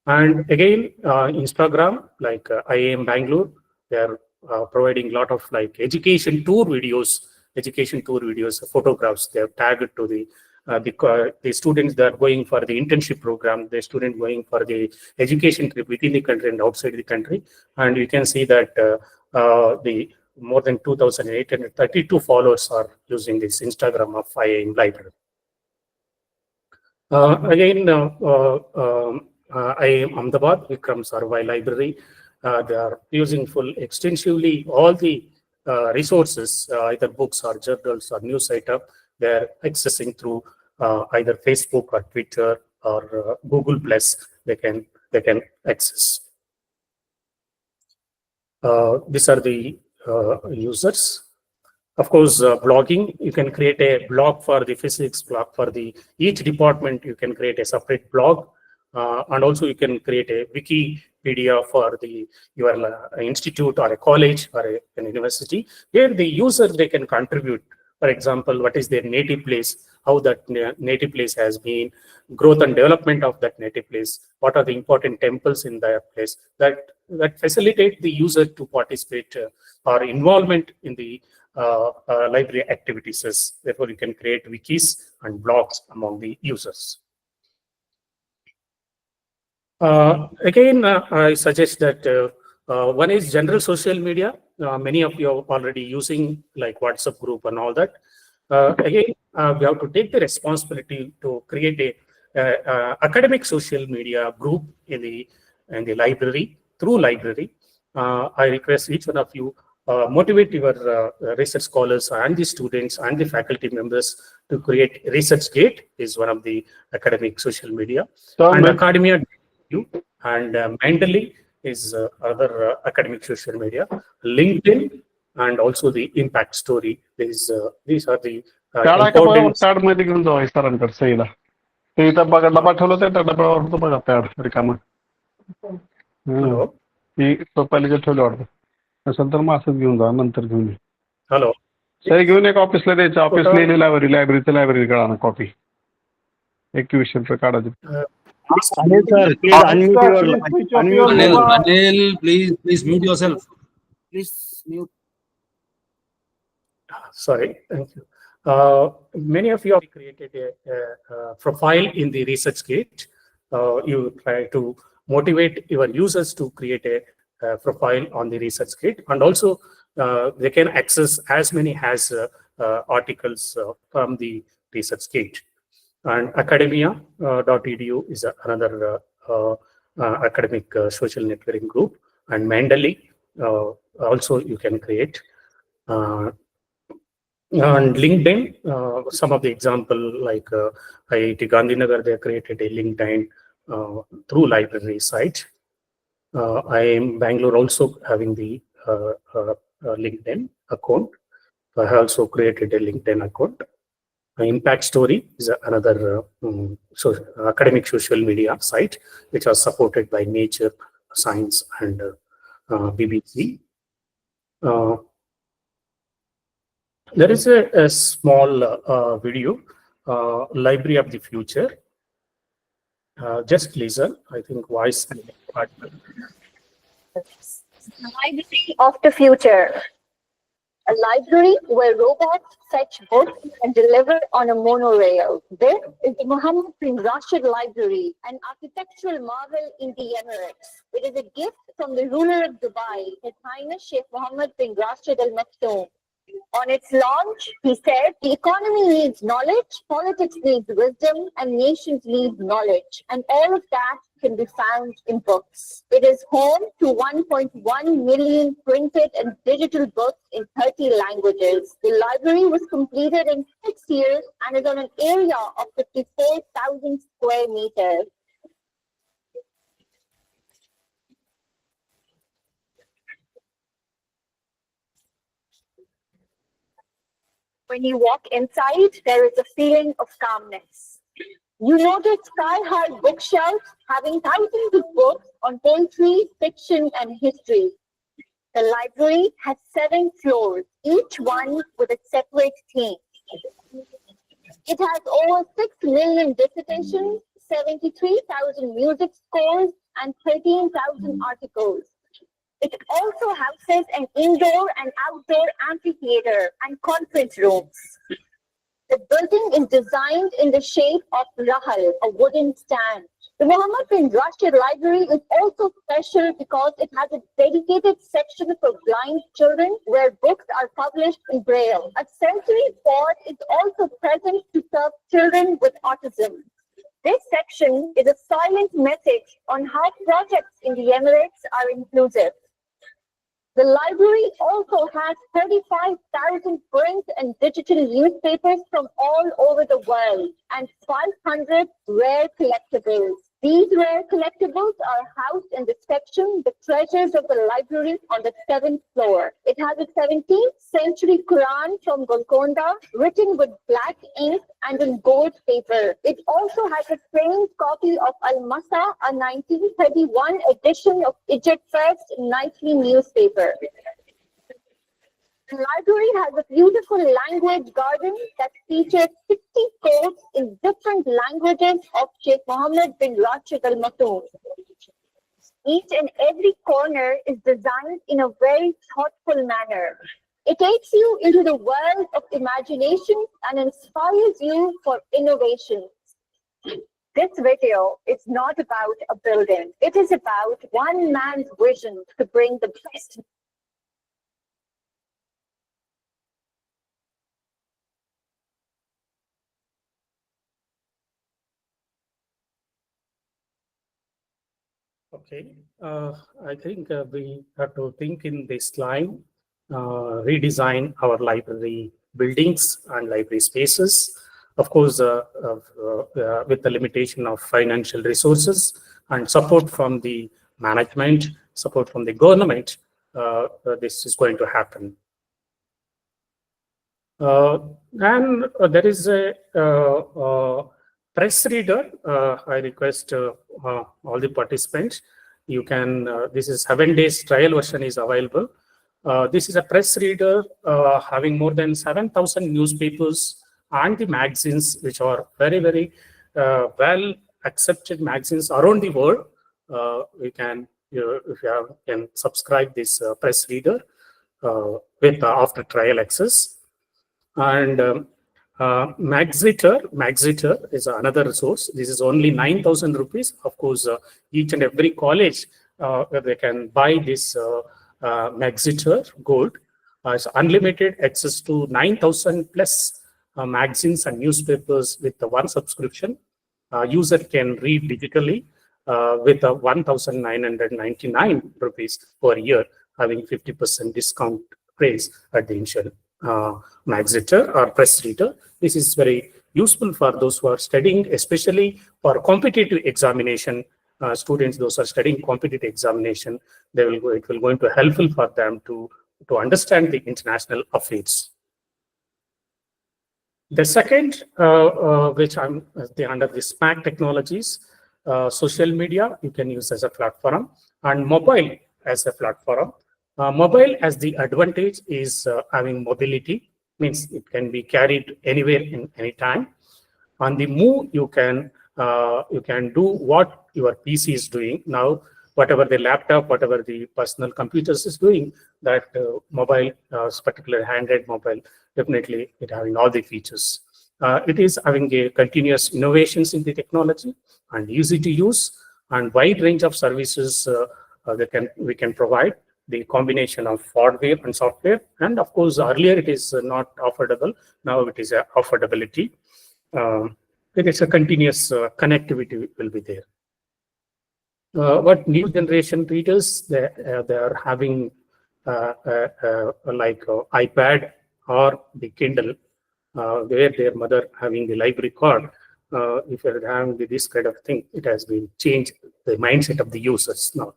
And again, Instagram, like IIM Bangalore, they're providing a lot of like education tour videos, photographs. They're tagged to the students that are going for the internship program, the student going for the education trip within the country and outside the country. And you can see that the more than 2,832 followers are using this Instagram of IIM Library. Again, IIM Ahmedabad, Vikram Sarabhai Library, they are using extensively all the resources, either books or journals or news item. They're accessing through either Facebook or Twitter or Google Plus. They can access. These are the users. Of course, blogging, you can create a blog for the physics, blog for each department. You can create a separate blog, and also you can create a Wikipedia for your institute or a college or an university, where the user they can contribute. For example, what is their native place, how that native place has been, growth and development of that native place, what are the important temples in that place. That that facilitate the user to participate or involvement in the library activities. Therefore, you can create wikis and blogs among the users. Again, I suggest that one is general social media. Many of you are already using like WhatsApp group and all that. Again, we have to take the responsibility to create a academic social media group in the library, through library. I request each one of you motivate your research scholars and the students and the faculty members to create ResearchGate is one of the academic social media. And Academia and Mendeley is other academic social media. LinkedIn and also the Impact Story. These are the important. Pad मध्ये घेऊन जाऊ सरांकडे सईला ते इथं बघा डबा ठेवलं त्या डब्यावर होतं बघा पॅड रिकामा ती पहिल्याच्या ठेवलं वाटतं नसेल तर मग असंच घेऊन जा नंतर घेऊन ये हॅलो सही घेऊन एक ऑफिसला द्यायचं ऑफिसला लायब्ररीचं लायब्ररी काढा ना कॉपी 21 रुपये काढायचे Anil, please mute yourself. Please mute. Sorry, thank you. Many of you have created a profile in the ResearchGate. You try to motivate your users to create a profile on the ResearchGate, and also they can access as many as articles from the ResearchGate. And academia.edu is another academic social networking group, and Mendeley also you can create. And LinkedIn, some of the example like IIT Gandhinagar, they created a LinkedIn through library site. I am Bangalore also having the LinkedIn account. I have also created a LinkedIn account. Impact Story is another academic social media site which are supported by Nature, Science, and BBC. There is a small video, Library of the Future. Just listen. I think voice. Library of the Future. A library where robots fetch books and deliver on a monorail. This is the Mohammed bin Rashid Library, an architectural marvel in the Emirates. It is a gift from the ruler of Dubai, His Highness Sheikh Mohammed bin Rashid Al Maktoum. On its launch, he said, the economy needs knowledge, politics needs wisdom, and nations need knowledge. And all of that can be found in books. It is home to 1.1 million printed and digital books in 30 languages. The library was completed in 6 years and is on an area of 54,000 square meters. When you walk inside, there is a feeling of calmness. You notice sky-high bookshelves having thousands of books on poetry, fiction, and history. The library has 7 floors, each one with a separate theme. It has over 6 million dissertations, 73,000 music scores, and 13,000 articles. It also houses an indoor and outdoor amphitheater and conference rooms. The building is designed in the shape of Rahal, a wooden stand. The Mohammed bin Rashid Library is also special because it has a dedicated section for blind children where books are published in Braille. A sensory pod is also present to serve children with autism. This section is a silent message on how projects in the Emirates are inclusive. The library also has 35,000 print and digital newspapers from all over the world and 500 rare collectibles. These rare collectibles are housed in the section, the treasures of the library, on the 7th floor. It has a 17th century Quran from Golconda, written with black ink and in gold paper. It also has a framed copy of Al-Masa, a 1931 edition of Egypt's first nightly newspaper. The library has a beautiful language garden that features 60 quotes in different languages of Sheikh Mohammed bin Rashid Al Maktoum. Each and every corner is designed in a very thoughtful manner. It takes you into the world of imagination and inspires you for innovation. This video is not about a building. It is about one man's vision to bring the best. Okay, I think we have to think in this line, redesign our library buildings and library spaces. Of course, with the limitation of financial resources and support from the management, support from the government, this is going to happen. And there is a press reader. I request all the participants, you can, this is 7 days trial version is available. This is a press reader having more than 7,000 newspapers and the magazines, which are very, very well accepted magazines around the world. We can, if you can subscribe this press reader with after trial access. And Magzitter is another resource. This is only 9,000 rupees. Of course, each and every college they can buy this Magzitter Gold. It's unlimited access to 9,000 plus magazines and newspapers with the one subscription. User can read digitally with 1,999 rupees per year, having 50% discount price at the initial Magzitter or press reader. This is very useful for those who are studying, especially for competitive examination. Students, those who are studying competitive examination, they will go, it will going to helpful for them to understand the international affairs. The second, which I'm under the SMAC technologies, social media you can use as a platform, and mobile as a platform. Mobile as the advantage is having mobility, means it can be carried anywhere in any time. On the move, you can do what your PC is doing now. Whatever the laptop, whatever the personal computers is doing, that mobile, particular handheld mobile, definitely it having all the features. It is having a continuous innovations in the technology and easy to use and wide range of services we can provide. The combination of hardware and software, and of course earlier it is not affordable, now it is affordability. It is a continuous connectivity will be there. What new generation readers, they are having like iPad or the Kindle, where their mother having the library card. If you're having this kind of thing, it has been changed the mindset of the users now.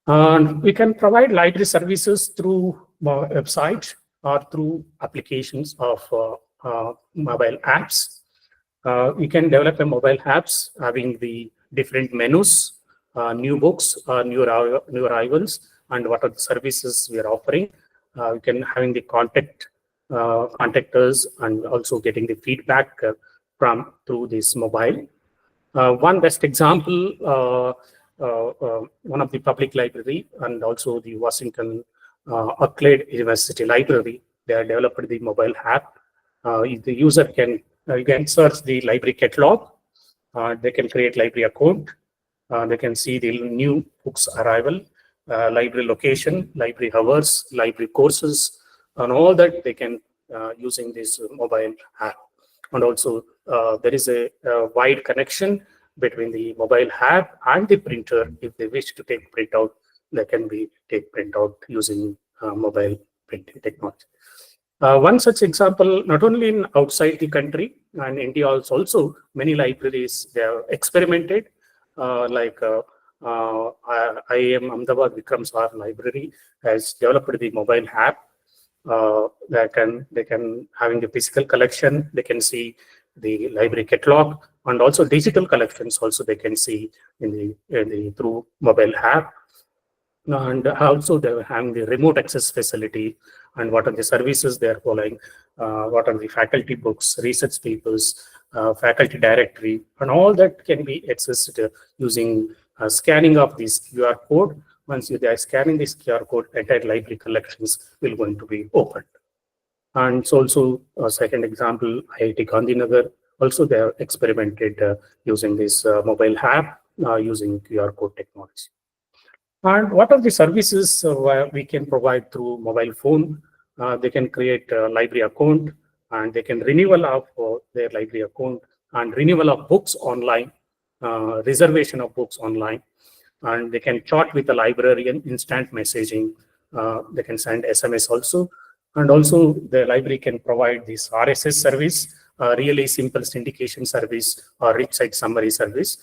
And we can provide library services through websites or through applications of mobile apps. We can develop a mobile apps having the different menus, new books, new arrivals, and what are the services we are offering. We can having the contact us and also getting the feedback from through this mobile. One best example. One of the public library and also the Washington Acclade University Library, they have developed the mobile app. The user can search the library catalog. They can create library account. They can see the new books arrival, library location, library hours, library courses, and all that they can using this mobile app. And also there is a wide connection between the mobile app and the printer. If they wish to take printout, they can take printout using mobile printing technology. One such example, not only in outside the country and India also many libraries they have experimented, like IIM Ahmedabad Vikram Sar Library has developed the mobile app. They can having the physical collection, they can see the library catalog, and also digital collections also they can see in the through mobile app. And also they are having the remote access facility, and what are the services they are following, what are the faculty books, research papers, faculty directory, and all that can be accessed using scanning of this QR code. Once they are scanning this QR code, entire library collections will going to be opened. And so also a second example, IIT Gandhinagar, also they have experimented using this mobile app using QR code technology. And what are the services we can provide through mobile phone? They can create a library account, and they can renewal of their library account, and renewal of books online, reservation of books online, and they can chat with the librarian, instant messaging. They can send SMS also, and also the library can provide this RSS service, really simple syndication service or rich site summary service.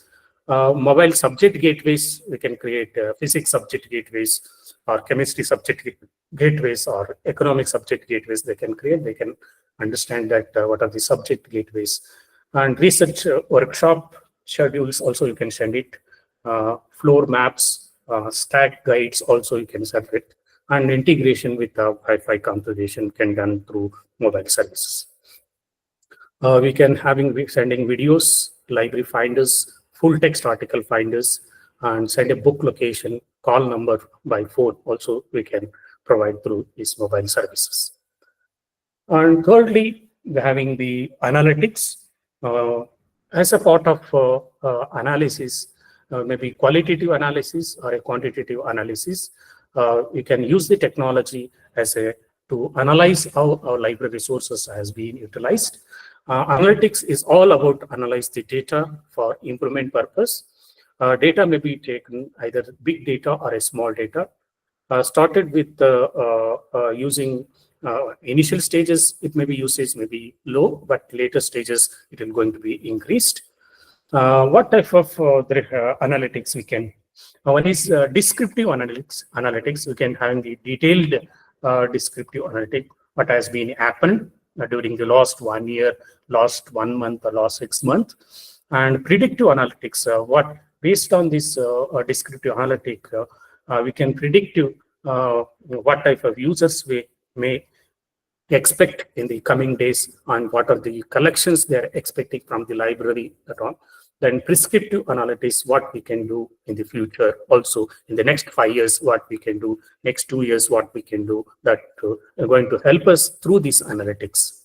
Mobile subject gateways, we can create physics subject gateways or chemistry subject gateways or economic subject gateways. They can create, they can understand that what are the subject gateways. And research workshop schedules also you can send it. Floor maps, stack guides also you can send it. And integration with Wi-Fi configuration can done through mobile services. We can sending videos, library finders, full text article finders, and send a book location, call number by phone also we can provide through these mobile services. And thirdly, having the analytics as a part of analysis, maybe qualitative analysis or a quantitative analysis. You can use the technology to analyze how our library resources has been utilized. Analytics is all about analyze the data for improvement purpose. Data may be taken either big data or a small data. Started with using initial stages, it may be usage may be low, but later stages it is going to be increased. What type of analytics we can? One is descriptive analytics. We can have the detailed descriptive analytics, what has been happened during the last 1 year, last 1 month, or last 6 months. And predictive analytics, what based on this descriptive analytic, we can predict what type of users we may expect in the coming days and what are the collections they are expecting from the library at all. Then prescriptive analytics, what we can do in the future, also in the next 5 years, what we can do, next 2 years, what we can do, that are going to help us through these analytics.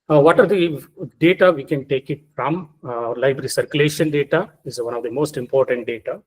What are the data we can take it from? Library circulation data is one of the most important data.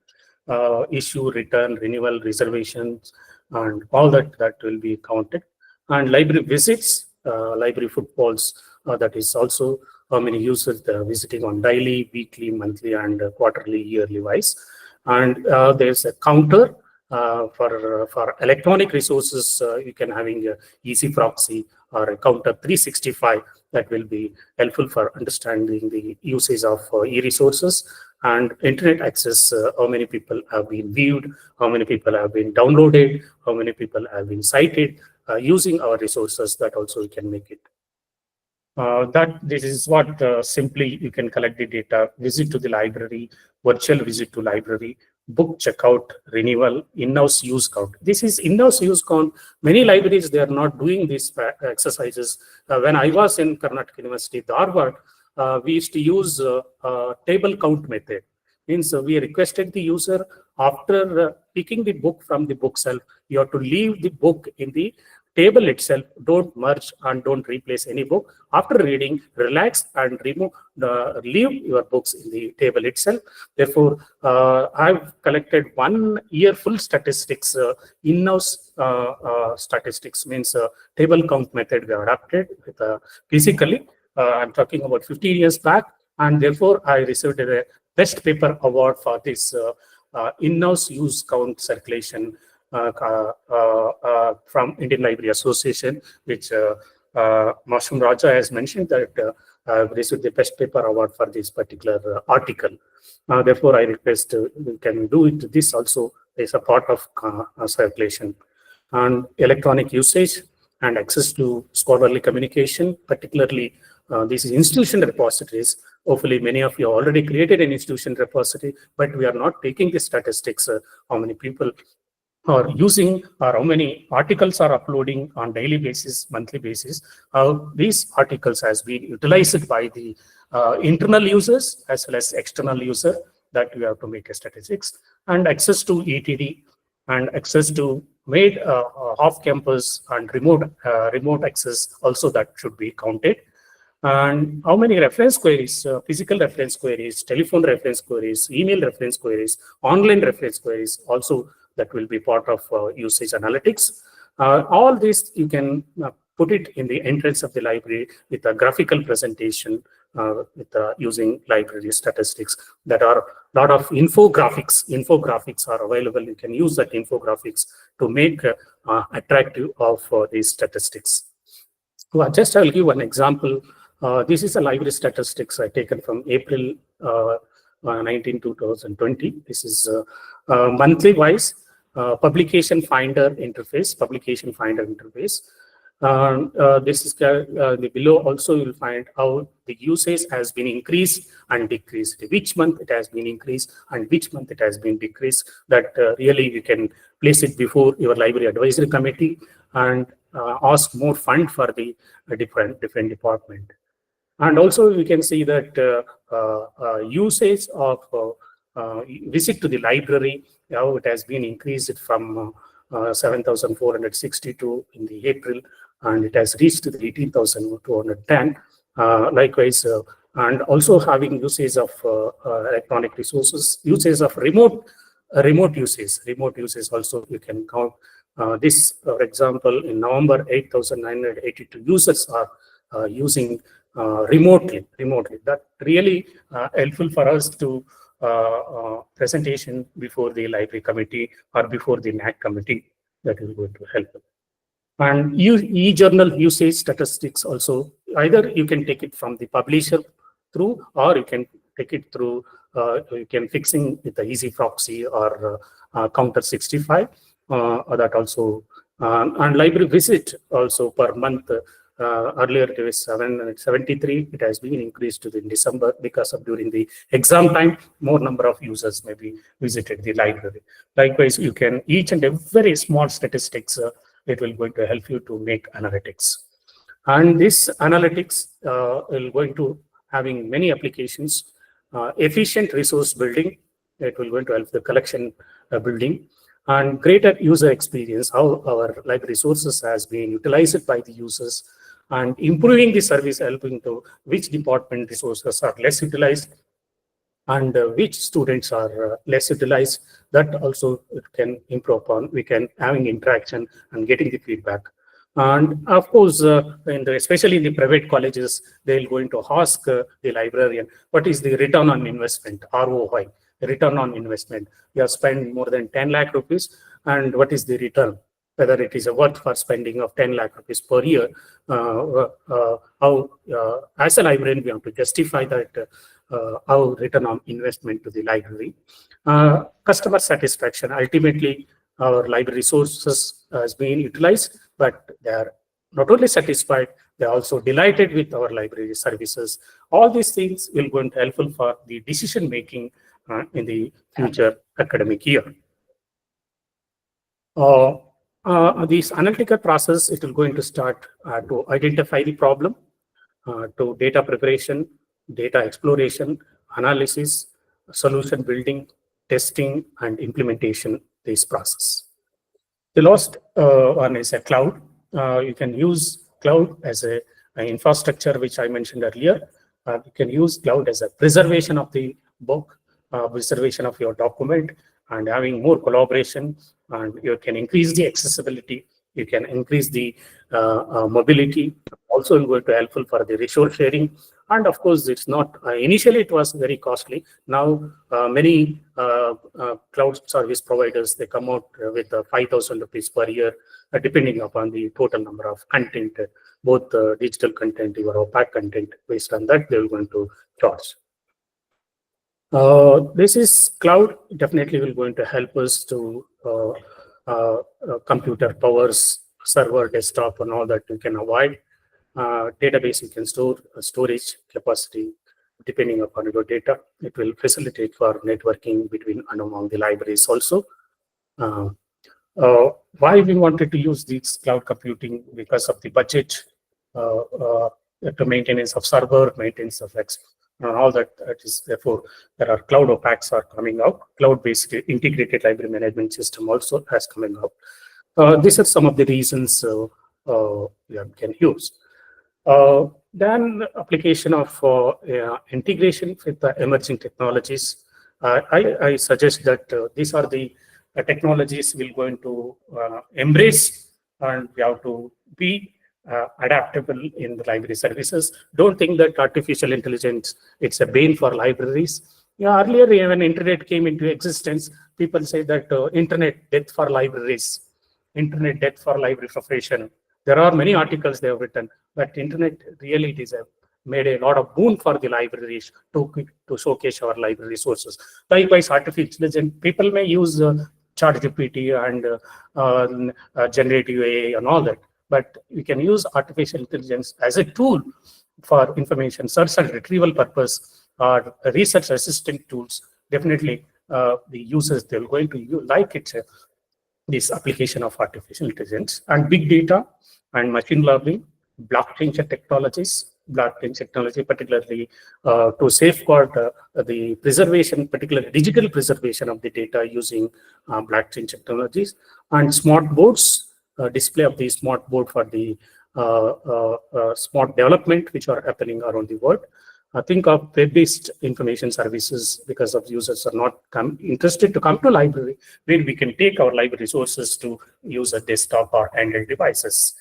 Issue, return, renewal, reservations, and all that will be counted. And library visits, library footfalls, that is also how many users they are visiting on daily, weekly, monthly, and quarterly, yearly wise. And there's a counter for electronic resources. You can having a easy proxy or a counter 365 that will be helpful for understanding the usage of e-resources and internet access. How many people have been viewed, how many people have been downloaded, how many people have been cited using our resources. That also we can make it. This is what simply you can collect the data, visit to the library, virtual visit to library, book checkout, renewal, in-house use count. This is in-house use count. Many libraries, they are not doing these exercises. When I was in Karnataka University, Dharwad, we used to use table count method. Means we requested the user after picking the book from the bookshelf, you have to leave the book in the table itself. Don't merge and don't replace any book. After reading, relax and leave your books in the table itself. Therefore, I've collected 1 year full statistics, in-house statistics, means table count method we adapted with, physically. I'm talking about 15 years back, and therefore I received a best paper award for this in-house use count circulation from Indian Library Association, which Mashum Raja has mentioned that received the best paper award for this particular article. Therefore, I request we can do it. This also is a part of circulation. And electronic usage and access to scholarly communication, particularly these institution repositories. Hopefully, many of you already created an institution repository, but we are not taking the statistics, how many people are using or how many articles are uploading on daily basis, monthly basis. How these articles has been utilized by the internal users as well as external user. that you have to make a statistics, and access to ETD and access to made off campus and remote access also that should be counted. And how many reference queries, physical reference queries, telephone reference queries, email reference queries, online reference queries, also that will be part of usage analytics. All this you can put it in the entrance of the library with a graphical presentation using library statistics. That are a lot of infographics. Infographics are available. You can use that infographics to make attractive of these statistics. Well, just I'll give one example. This is a library statistics I taken from April 19, 2020. This is monthly wise publication finder interface. This is the below also you'll find how the usage has been increased and decreased, which month it has been increased and which month it has been decreased. That really you can place it before your library advisory committee and ask more fund for the different department. And also we can see that usage of visit to the library, how it has been increased from 7,462 in the April, and it has reached to the 18,210. Likewise, and also having usage of electronic resources, usage of remote usage also you can count. This, for example, in November, 8,982 users are using remotely. That really helpful for us to presentation before the library committee or before the NAC committee. That is going to help. And e-journal usage statistics also, either you can take it from the publisher through, or you can take it through, you can fixing with the easy proxy or counter 65, that also, and library visit also per month. Earlier it was 773. It has been increased to the December because of during the exam time, more number of users maybe visited the library. Likewise, you can each and every small statistics, it will going to help you to make analytics. And this analytics will going to having many applications. Efficient resource building, it will going to help the collection building, and greater user experience, how our library resources has been utilized by the users, and improving the service, helping to which department resources are less utilized and which students are less utilized. That also it can improve upon. We can having interaction and getting the feedback. And of course, especially in the private colleges, they're going to ask the librarian, what is the return on investment, ROI, return on investment. You have spent more than 10 lakh rupees, and what is the return? Whether it is a worth for spending of 10 lakh rupees per year, how as a librarian we have to justify that how return on investment to the library. Customer satisfaction, ultimately our library resources has been utilized, but they are not only satisfied, they are also delighted with our library services. All these things will going to helpful for the decision making in the future academic year. This analytical process, it will going to start to identify the problem, to data preparation, data exploration, analysis, solution building, testing, and implementation. This process. The last one is a cloud. You can use cloud as an infrastructure, which I mentioned earlier. You can use cloud as a preservation of the book, preservation of your document, and having more collaboration, and you can increase the accessibility, you can increase the mobility, also going to helpful for the resource sharing. And of course, it's not, initially it was very costly. Now, many cloud service providers, they come out with 5,000 rupees per year, depending upon the total number of content, both digital content, your opaque content. Based on that, they're going to charge. This is cloud, definitely will going to help us to computer powers, server, desktop, and all that you can avoid. Database, you can store storage capacity depending upon your data. It will facilitate for networking between and among the libraries also. Why we wanted to use this cloud computing? Because of the budget, the maintenance of server, maintenance of all that is. Therefore, there are cloud OPACs are coming out. Cloud-based integrated library management system also has coming out. These are some of the reasons we can use. Then application of integration with the emerging technologies. I suggest that these are the technologies we're going to embrace, and we have to be adaptable in the library services. Don't think that artificial intelligence, it's a bane for libraries. Yeah, earlier when internet came into existence, people say that internet death for libraries, internet death for library profession. There are many articles they have written, but internet really it is made a lot of boon for the libraries to showcase our library resources. Likewise, artificial intelligence, people may use ChatGPT and generative AI and all that, but we can use artificial intelligence as a tool for information search and retrieval purpose or research assistant tools. Definitely, the users, they're going to like it, this application of artificial intelligence and big data and machine learning, blockchain technologies, particularly to safeguard the preservation, particularly digital preservation of the data using blockchain technologies, and smart boards, display of the smart board for the smart development which are happening around the world. Think of web-based information services, because of users are not interested to come to library, where we can take our library resources to use a desktop or handheld devices.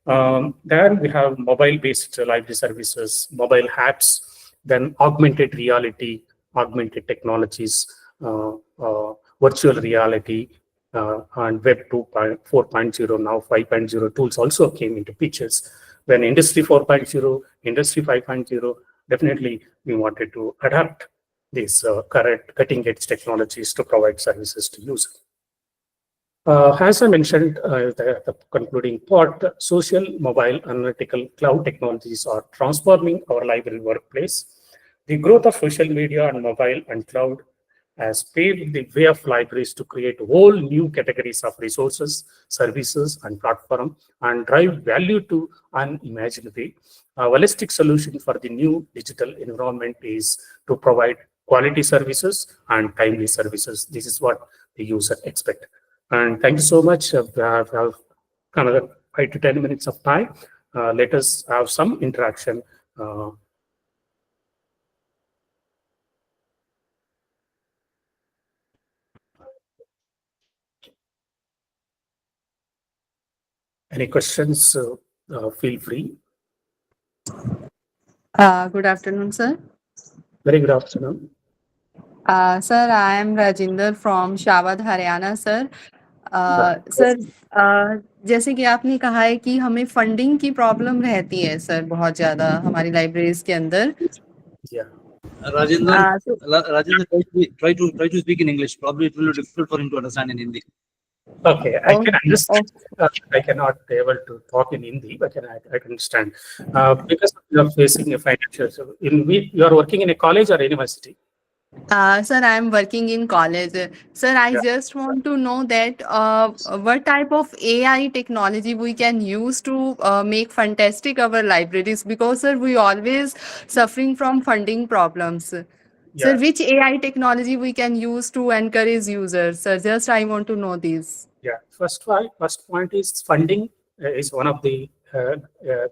Then we have mobile-based library services, mobile apps, then augmented reality, augmented technologies, virtual reality, and Web 4.0, now 5.0 tools also came into pictures. When Industry 4.0, Industry 5.0, definitely we wanted to adapt these current cutting-edge technologies to provide services to users. As I mentioned, the concluding part, social, mobile, analytical, cloud technologies are transforming our library workplace. The growth of social media and mobile and cloud has paved the way of libraries to create whole new categories of resources, services, and platform, and drive value to unimaginable. A holistic solution for the new digital environment is to provide quality services and timely services. This is what the user expects. And thank you so much. We have another 5 to 10 minutes of time. Let us have some interaction. Any questions? Feel free. Good afternoon, sir. Very good afternoon. Sir, I am Rajinder from Shawad, Haryana, sir. Sir जैसे कि आपने कहा है कि हमें funding की problem रहती है सर बहुत ज्यादा हमारी लाइब्रेरीज के अंदर. Rajendra, try to speak in English. Probably it will be difficult for him to understand in Hindi. Okay, I can understand. I cannot be able to talk in Hindi, but I can understand. Because you are facing a financial, so you are working in a college or university? Sir, I am working in college. Sir, I just want to know that what type of AI technology we can use to make fantastic our libraries, because sir, we always suffering from funding problems. Sir, which AI technology we can use to encourage users? Sir, just I want to know this. Yeah, first point is funding is one of the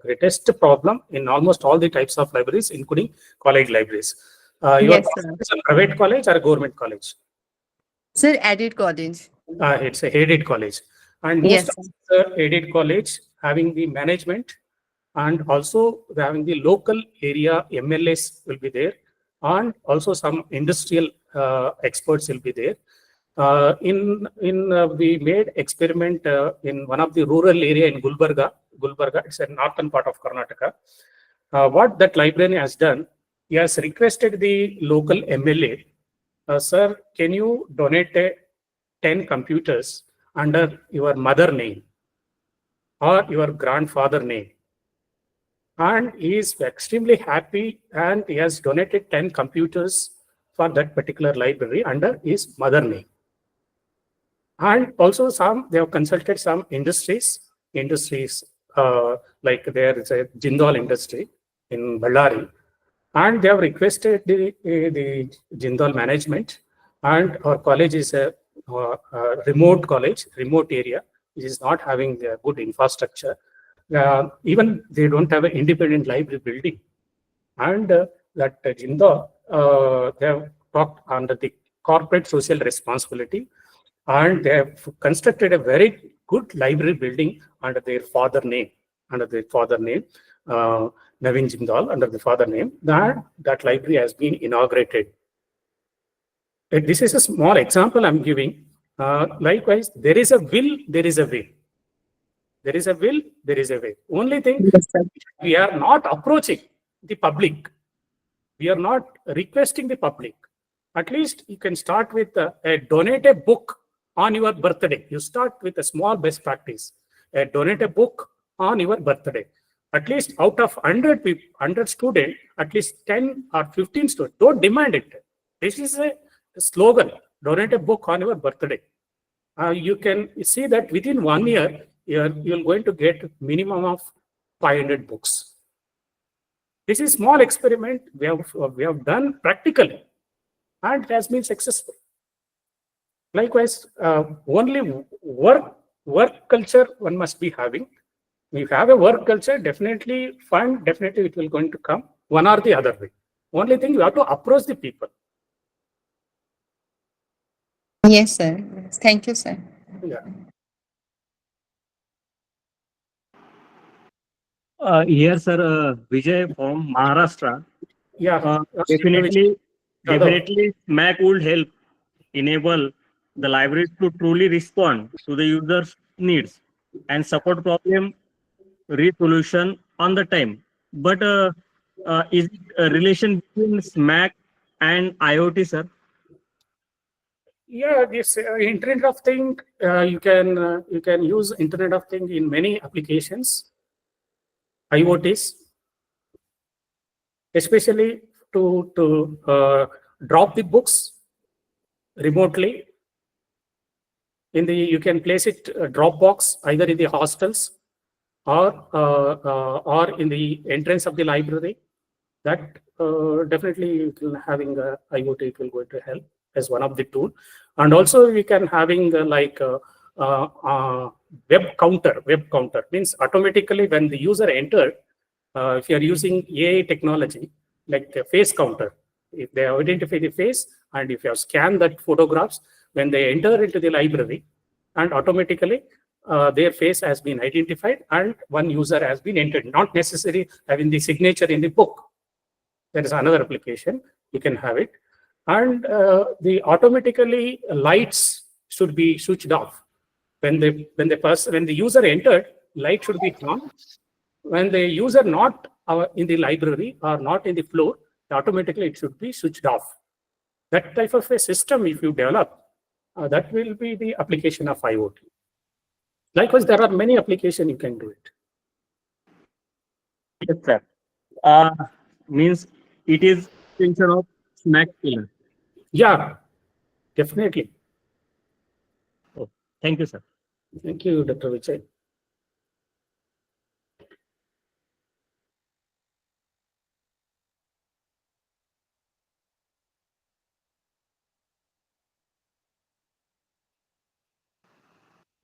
greatest problem in almost all the types of libraries, including college libraries. Yes, sir. It's a private college or a government college? Sir, aided college. It's a aided college. And most of the aided college having the management and also having the local area MLAs will be there, and also some industrial experts will be there. We made experiment in one of the rural area in Gulbarga. It's a northern part of Karnataka. What that librarian has done, he has requested the local MLA, sir, can you donate 10 computers under your mother name or your grandfather name? And he is extremely happy, and he has donated 10 computers for that particular library under his mother name. And also they have consulted some industries like there is a Jindal industry in Ballari. And they have requested the Jindal management, and our college is a remote college, remote area, which is not having the good infrastructure. Even they don't have an independent library building. And that Jindal, they have talked under the corporate social responsibility, and they have constructed a very good library building under their father name, Naveen Jindal, under the father name. That library has been inaugurated. This is a small example I'm giving. Likewise, there is a will, there is a way. There is a will, there is a way. Only thing, we are not approaching the public. We are not requesting the public. At least you can start with donate a book on your birthday. You start with a small best practice. Donate a book on your birthday. At least out of 100 people, 100 students, at least 10 or 15 students. Don't demand it. This is a slogan. Donate a book on your birthday. You can see that within 1 year, you're going to get minimum of 500 books. This is small experiment we have done practically, and it has been successful. Likewise, only work culture one must be having. If you have a work culture, definitely fund, definitely it will going to come one or the other way. Only thing, you have to approach the people. Yes, sir. Thank you, sir. Yeah. Here, sir, Vijay from Maharashtra. Yeah. Definitely, Mac would help enable the libraries to truly respond to the user's needs and support problem resolution on the time. But is it a relation between Mac and IoT, sir? Yeah, this Internet of Thing, you can use Internet of Thing in many applications, IoTs, especially to drop the books remotely. You can place it Dropbox either in the hostels or in the entrance of the library. That definitely having IoT, it will going to help as one of the tool. And also we can having web counter means automatically when the user entered, if you are using AI technology like the face counter, if they identify the face and if you have scanned that photographs, when they enter into the library, and automatically their face has been identified and one user has been entered, not necessarily having the signature in the book. There is another application, you can have it. And the automatically lights should be switched off. When the user entered, light should be on. When the user not in the library or not in the floor, automatically it should be switched off. That type of a system, if you develop, that will be the application of IoT. Likewise, there are many applications you can do it. Yes, sir. Means it is extension of Mac pillar. Yeah, definitely. Oh, thank you, sir. Thank you, Dr. Vijay.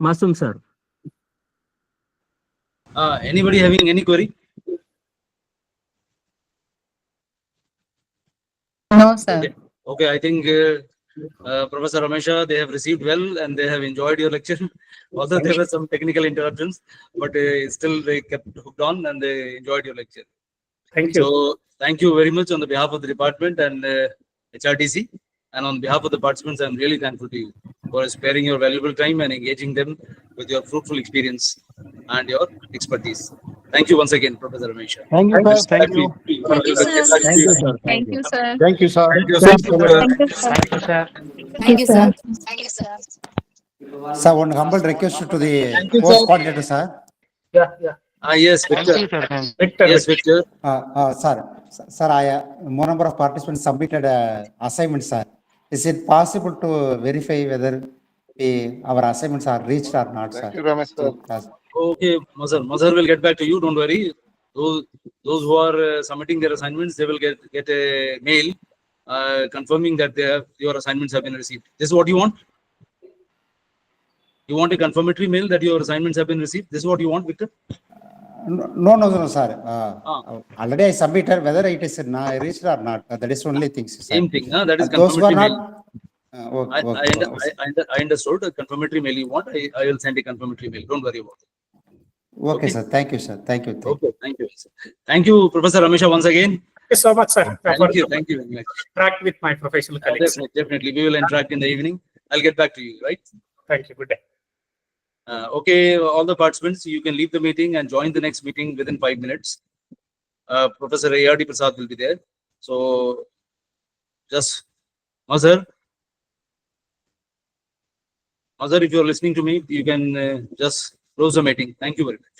Masum, sir. Anybody having any query? No, sir. Okay, I think Professor Ramesha, they have received well and they have enjoyed your lecture. Although there were some technical interruptions, but still they kept hooked on and they enjoyed your lecture. Thank you. So thank you very much on the behalf of the department and HRTC. And on behalf of the participants, I'm really thankful to you for sparing your valuable time and engaging them with your fruitful experience and your expertise. Thank you once again, Professor Ramesha. Thank you, sir. Thank you. Thank you, sir. Thank you, sir. Thank you, sir. Thank you, sir. Thank you, sir. Thank you, sir. Thank you, sir. Sir, one humble request to the post coordinator, sir. Yeah. Yes, Victor. Victor. Yes, Victor. Sir, more number of participants submitted assignments, sir. Is it possible to verify whether our assignments are reached or not, sir? Thank you, Ramesh, sir. Okay, Mazhar will get back to you. Don't worry. those who are submitting their assignments, they will get a mail confirming that your assignments have been received. This is what you want? You want a confirmatory mail that your assignments have been received? This is what you want, Victor? No, sir. Already I submitted, whether it is reached or not. That is only things, sir. Same thing. That is Those who are confirmatory not. mail. I understood the confirmatory mail you want. I will send a confirmatory mail. Don't worry about it. Okay, sir. Thank you, sir. Thank you. Okay, thank you. Sir. Thank you, Professor Ramesha, once again. Thank you so much, sir. Thank you very much. Interact with my professional colleagues. Definitely. We will interact in the evening. I'll get back to you, right? Thank you. Good day. Okay, all the participants, you can leave the meeting and join the next meeting within 5 minutes. Professor A.R.D. Prasad will be there. So, just, Mazhar, if you're listening to me, you can just close the meeting. Thank you very much.